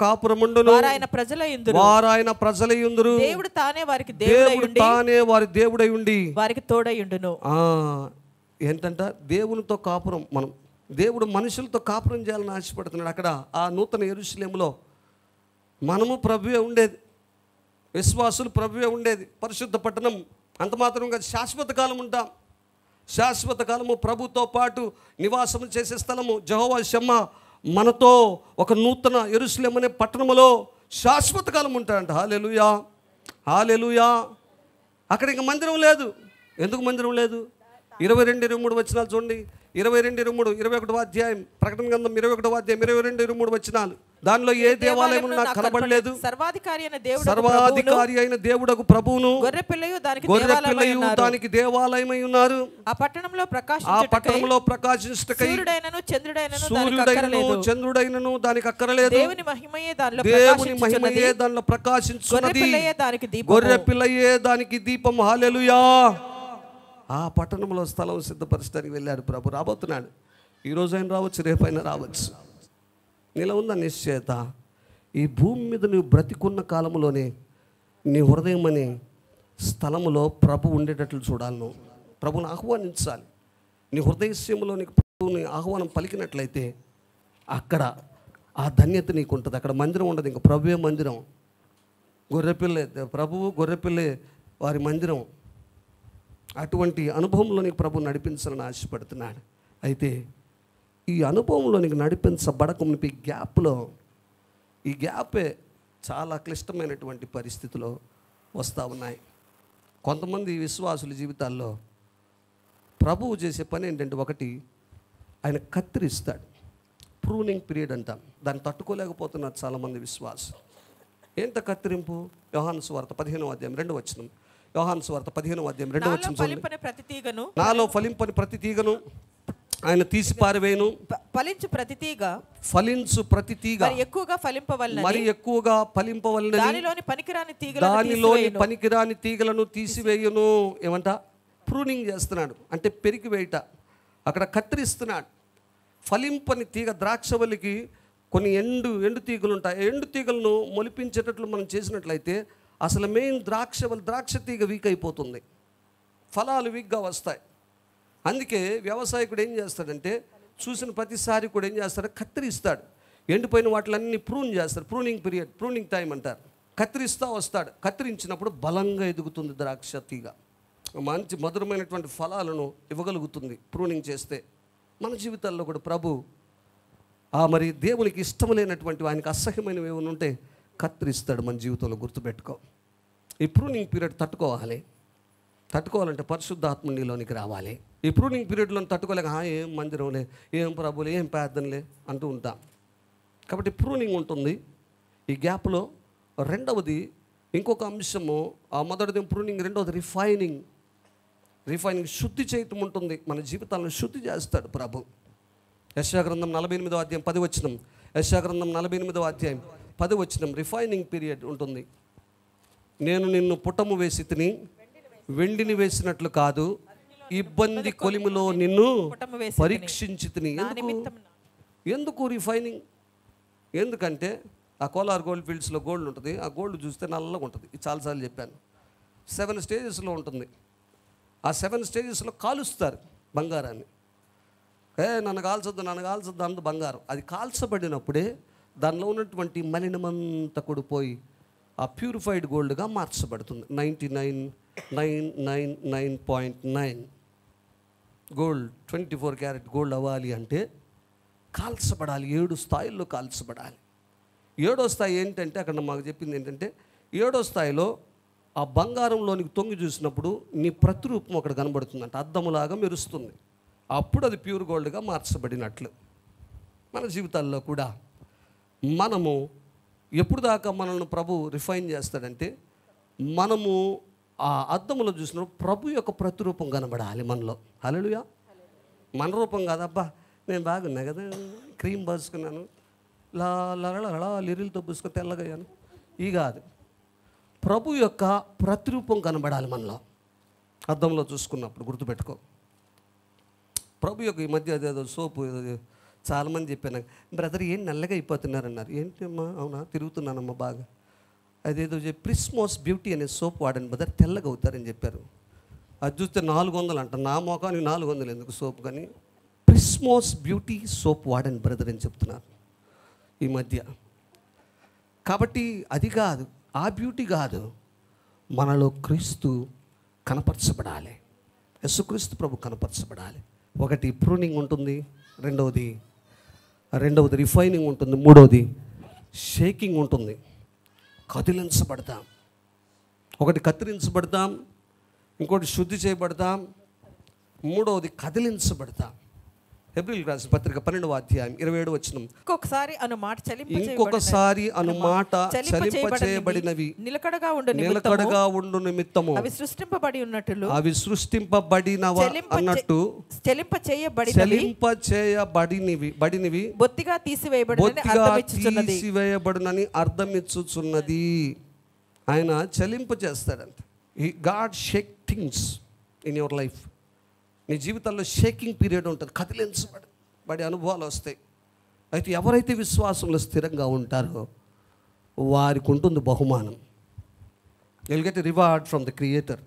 కాపురముండును. వారాయన ప్రజలయుందురు. దేవుడు తానే వారికి వారి దేవుడై ఉండి వారికి తోడయుండును. ఏంటంట? దేవునితో కాపురం. మనం దేవుడు మనుషులతో కాపురం చేయాలని ఆశపడుతున్నాడు. అక్కడ ఆ నూతన యెరూషలేములో మనము ప్రభువే ఉండేది, విశ్వాసులు ప్రభువే ఉండేది. పరిశుద్ధ పట్టణం. అంత మాత్రంగా శాశ్వత కాలం ఉంటాం. శాశ్వత కాలము ప్రభుతో పాటు నివాసం చేసే స్థలము. యెహోవా షమ్మా మనతో ఒక నూతన యెరూషలేము అనే పట్టణములో శాశ్వత కాలం ఉంటాడంట. హల్లెలూయా, హల్లెలూయా. అక్కడ ఇంక మందిరం లేదు. ఎందుకు మందిరం లేదు? 22-23 వచనాలు చూడండి. 22-23 21వ అధ్యాయం ప్రకటన గ్రంథం 21వ అధ్యాయం 22-23 వచనాలు. దానిలో ఏ దేవాలయం నాకు కనబడలేదు. సర్వాధికారి అయిన దేవుడకు ప్రభువును గొర్రెపిల్లయు దానికి దేవాలయమై ఉన్నారు. ఆ పట్టణంలో ప్రకాశించుటకై సూర్యుడైనను చంద్రుడైనను దానికి అక్కరలేదు. దేవుని మహిమయే దానిలో ప్రకాశించున్నది. గొర్రెపిల్లయే దానికి దీపం. హల్లెలూయా. ఆ పట్టణంలో స్థలం సిద్ధపరచడానికి వెళ్ళాడు ప్రభు. రాబోతున్నాడు. ఈరోజు ఆయన రావచ్చు, రేపైనా రావచ్చు. నీలో ఉందా నిశ్చయత? ఈ భూమి మీద నువ్వు బ్రతికున్న కాలంలోనే నీ హృదయం అనే స్థలములో ప్రభు ఉండేటట్లు చూడాలి. నువ్వు ప్రభుని ఆహ్వానించాలి. నీ హృదయసీమలో నీకు ప్రభుని ఆహ్వానం పలికినట్లయితే అక్కడ ఆ ధన్యత నీకు ఉంటుంది. అక్కడ మందిరం ఉండదు, ఇంకా ప్రభువే మందిరం. గొర్రెపిల్లే ప్రభువు, గొర్రెపిల్లే వారి మందిరం. అటువంటి అనుభవంలో నీకు ప్రభు నడిపించాలని ఆశపడుతున్నాడు. అయితే ఈ అనుభవంలో నీకు నడిపించబడక ఈ గ్యాపే చాలా క్లిష్టమైనటువంటి పరిస్థితిలో వస్తూ ఉన్నాయి. కొంతమంది విశ్వాసుల జీవితాల్లో ప్రభువు చేసే పని ఏంటంటే, ఒకటి ఆయన కత్తిరిస్తాడు. ప్రూనింగ్ పీరియడ్ అంటాం. దాన్ని తట్టుకోలేకపోతున్నారు చాలామంది విశ్వాసం. ఏంట కత్తిరింపు? యోహాను సువార్త 15వ అధ్యాయం 2వ వచనం. యోహాను సువార్త 15వ అధ్యాయం 2వ వచనం. నాలో ఫలింపని ప్రతి తీగను ఆయన తీసి పారవేయును. ఫలించు ప్రతి తీగ మరి ఎక్కువగా ఫలింపవలెనని దానిలోని పనికిరాని తీగలను తీసివేయును. ఏమంట? ప్రూనింగ్ చేస్తున్నాడు అంటే పెరికి వేయట. అక్కడ కత్తిరిస్తున్నాడు. ఫలింపని తీగ, ద్రాక్షవల్లికి కొన్ని ఎండు తీగలు ఉంటాయి. ఎండు తీగలను మొలిపించేటట్లు మనం చేసినట్లయితే అసలు మెయిన్ ద్రాక్ష తీగ వీక్ అయిపోతుంది, ఫలాలు వీక్గా వస్తాయి. అందుకే వ్యవసాయకుడు ఏం చేస్తాడంటే, చూసిన ప్రతిసారి కూడా ఏం చేస్తాడు? కత్తిరిస్తాడు. ఎండిపోయిన వాటిలన్నీ ప్రూన్ చేస్తాడు. ప్రూనింగ్ పీరియడ్, ప్రూనింగ్ టైం అంటారు. కత్తిరిస్తూ వస్తాడు. కత్తిరించినప్పుడు బలంగా ఎదుగుతుంది ద్రాక్ష తీగ, మంచి మధురమైనటువంటి ఫలాలను ఇవ్వగలుగుతుంది ప్రూనింగ్ చేస్తే. మన జీవితాల్లో కూడా ప్రభు మరి దేవునికి ఇష్టం లేనటువంటి, ఆయనకు అసహ్యమైనవి ఏమైనా ఉంటే కత్తిరిస్తాడు మన జీవితంలో. గుర్తుపెట్టుకో. ఈ ప్రూనింగ్ పీరియడ్ తట్టుకోవాలంటే పరిశుద్ధాత్మ నీలోనికి రావాలి. ఈ ప్రూనింగ్ పీరియడ్లో తట్టుకోలేక ఏం మందిరంలే, ఏం ప్రభులే, ఏం ప్రార్థనలే అంటూ ఉంటాం. కాబట్టి ప్రూనింగ్ ఉంటుంది ఈ గ్యాప్లో. రెండవది ఇంకొక అంశము, ఆ మొదటిది ప్రూనింగ్, రెండవది రిఫైనింగ్. శుద్ధి చేయటం ఉంటుంది. మన జీవితాలను శుద్ధి చేస్తాడు ప్రభు. యెషయా గ్రంథం 48వ అధ్యాయం 10వ వచనం. యెషయా గ్రంథం 48వ అధ్యాయం 10వ వచనం. రిఫైనింగ్ పీరియడ్ ఉంటుంది. నేను నిన్ను పుటము వేసి తిని వెండిని వేసినట్లు కాదు, ఇబ్బంది కొలిమిలో నిన్ను పరీక్షించి తిని. ఎందుకు రిఫైనింగ్? ఎందుకంటే ఆ కోలార్ గోల్డ్ ఫీల్డ్స్లో గోల్డ్ ఉంటుంది. ఆ గోల్డ్ చూస్తే నల్లగా ఉంటుంది. ఇది చాలాసార్లు చెప్పాను. 7 స్టేజెస్లో ఉంటుంది. ఆ 7 స్టేజెస్లో కాలుస్తారు బంగారాన్ని. నన్ను కాల్చొద్దు అంత బంగారం. అది కాల్చబడినప్పుడే దానిలో ఉన్నటువంటి మలినమంతా కూడిపోయి ఆ ప్యూరిఫైడ్ గోల్డ్గా మార్చబడుతుంది. 99.999 గోల్డ్, 24 క్యారెట్ గోల్డ్ అవ్వాలి అంటే కాల్చబడాలి. 7 స్థాయిల్లో కాల్చబడాలి. 7వ స్థాయి ఏంటంటే, అక్కడ మాకు చెప్పింది ఏంటంటే, 7వ స్థాయిలో ఆ బంగారంలోనికి తొంగి చూసినప్పుడు నీ ప్రతిరూపం అక్కడ కనబడుతుందంట, అద్దములాగా మెరుస్తుంది. అప్పుడు అది ప్యూర్ గోల్డ్గా మార్చబడినట్లు. మన జీవితాల్లో కూడా మనము ఎప్పుడు దాకా మనల్ని ప్రభు రిఫైన్ చేస్తాడంటే, మనము ఆ అద్దములో చూసినప్పుడు ప్రభు యొక్క ప్రతిరూపం కనబడాలి మనలో. హల్లెలూయా. మన రూపం కాదబ్బా, నేను బాగున్నా కదా, క్రీమ్ పూసుకున్నాను, లిరిల్తో పూసుకొని తెల్లగయ్యాను, ఈ కాదు. ప్రభు యొక్క ప్రతిరూపం కనబడాలి మనలో అద్దంలో చూసుకున్నప్పుడు. గుర్తుపెట్టుకో. ప్రభు యొక్క ఈ మధ్య అదేదో సోపు చాలామంది చెప్పాను, బ్రదర్ ఏం నల్లగా అయిపోతున్నారన్నారు. ఏంటి అమ్మా? అవునా, తిరుగుతున్నానమ్మా బాగా. అదేదో ప్రిస్మోస్ బ్యూటీ అనే సోప్ వాడండి బ్రదర్, తెల్లగా అవుతారని చెప్పారు. అది చూస్తే 400 అంట. నా మొఖానికి 400 ఎందుకు సోప్? కానీ ప్రిస్మోస్ బ్యూటీ సోప్ వాడండి బ్రదర్ అని చెప్తున్నారు ఈ మధ్య. కాబట్టి అది కాదు, ఆ బ్యూటీ కాదు, మనలో క్రీస్తు కనపరచబడాలి. యేసుక్రీస్తు ప్రభు కనపరచబడాలి. ఒకటి ప్రూనింగ్ ఉంటుంది, రెండవది రిఫైనింగ్ ఉంటుంది, మూడవది షేకింగ్ ఉంటుంది. కదిలించబడతాం. ఒకటి కత్తిరించబడతాం, ఇంకోటి శుద్ధి చేయబడతాం, మూడవది కదిలించబడతాం. హెబ్రీయులకు రాసిన పత్రిక 12వ అధ్యాయం 27వ వచనం. ఇంకొకసారి అను మాట చలింపచేయబడినవి నిలకడగా ఉండు నిమిత్తము అవి సృష్టింపబడి ఉన్నట్లు అవి సృష్టింపబడినవ అన్నట్టు చెలింపచేయబడినవి బొత్తిగా తీసివేయబడునని అర్థమిచ్చుచున్నది. ఆయన చెలింప చేస్తాడంట. God shake things in your life. నీ జీవితంలో షేకింగ్ పీరియడ్ ఉంటుంది, కదిలించబడి అనుభవాలు వస్తాయి. అయితే ఎవరైతే విశ్వాసంలో స్థిరంగా ఉంటారో వారికి ఉంటుంది బహుమానం. Will get a reward from the creator.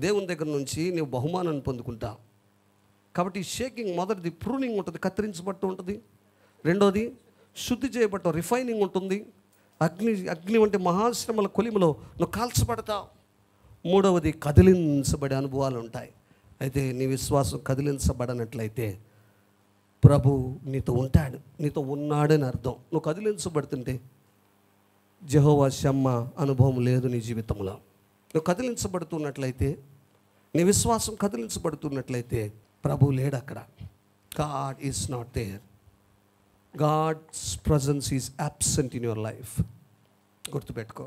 దేవుని దగ్గర నుంచి నీవు బహుమానాన్ని పొందుకుంటావు. కాబట్టి షేకింగ్ మొదటిది ప్రూనింగ్ ఉంటుంది, కత్తిరించబట్టు ఉంటుంది. రెండోది శుద్ధి చేయబట్టు రిఫైనింగ్ ఉంటుంది. అగ్ని వంటి మహాశ్రమల కొలిమిలో నువ్వు కాల్చబడతావు. మూడవది కదిలించబడే అనుభవాలు ఉంటాయి. అయితే నీ విశ్వాసం కదిలించబడనట్లయితే ప్రభు నీతో ఉంటాడు, నీతో ఉన్నాడని అర్థం. నువ్వు కదిలించబడుతుంటే యెహోవా షమ్మా అనుభవం లేదు నీ జీవితంలో. నువ్వు కదిలించబడుతున్నట్లయితే, నీ విశ్వాసం కదిలించబడుతున్నట్లయితే ప్రభు లేడు అక్కడ. God is not there. God's presence is absent in your life. గుర్తుపెట్టుకో.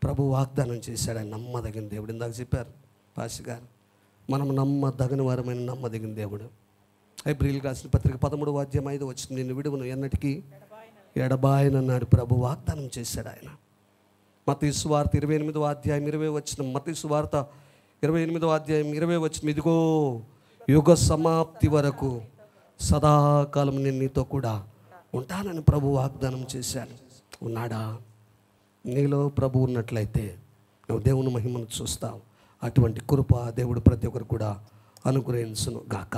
ప్రభు వాగ్దానం చేశాడు, ఆయన నమ్మదగిన దేవుడు. ఇందాక చెప్పారు పాషి గారు, మనం నమ్మదగిన వారమైన నమ్మదగిన దేవుడు. హెబ్రీయులకు రాసిన పత్రిక 13వ అధ్యాయం 5వ వచనం, నిన్ను విడువను ఎన్నటికీ ఎడబాయనన్నాడు ప్రభు. వాగ్దానం చేశాడు ఆయన. మత్తయి సువార్త 28వ అధ్యాయం 20వ వచనం, మత్తయి సువార్త 28వ అధ్యాయం 20వ వచనం, ఇదిగో యుగ సమాప్తి వరకు సదాకాలం నేను నీతో కూడా ఉంటానని ప్రభు వాగ్దానం చేశాను. ఉన్నాడా? నీలో ప్రభు ఉన్నట్లయితే నువ్వు దేవుని మహిమను చూస్తావు. అటువంటి కృప దేవుడు ప్రతి ఒక్కరు కూడా అనుగ్రహించును గాక.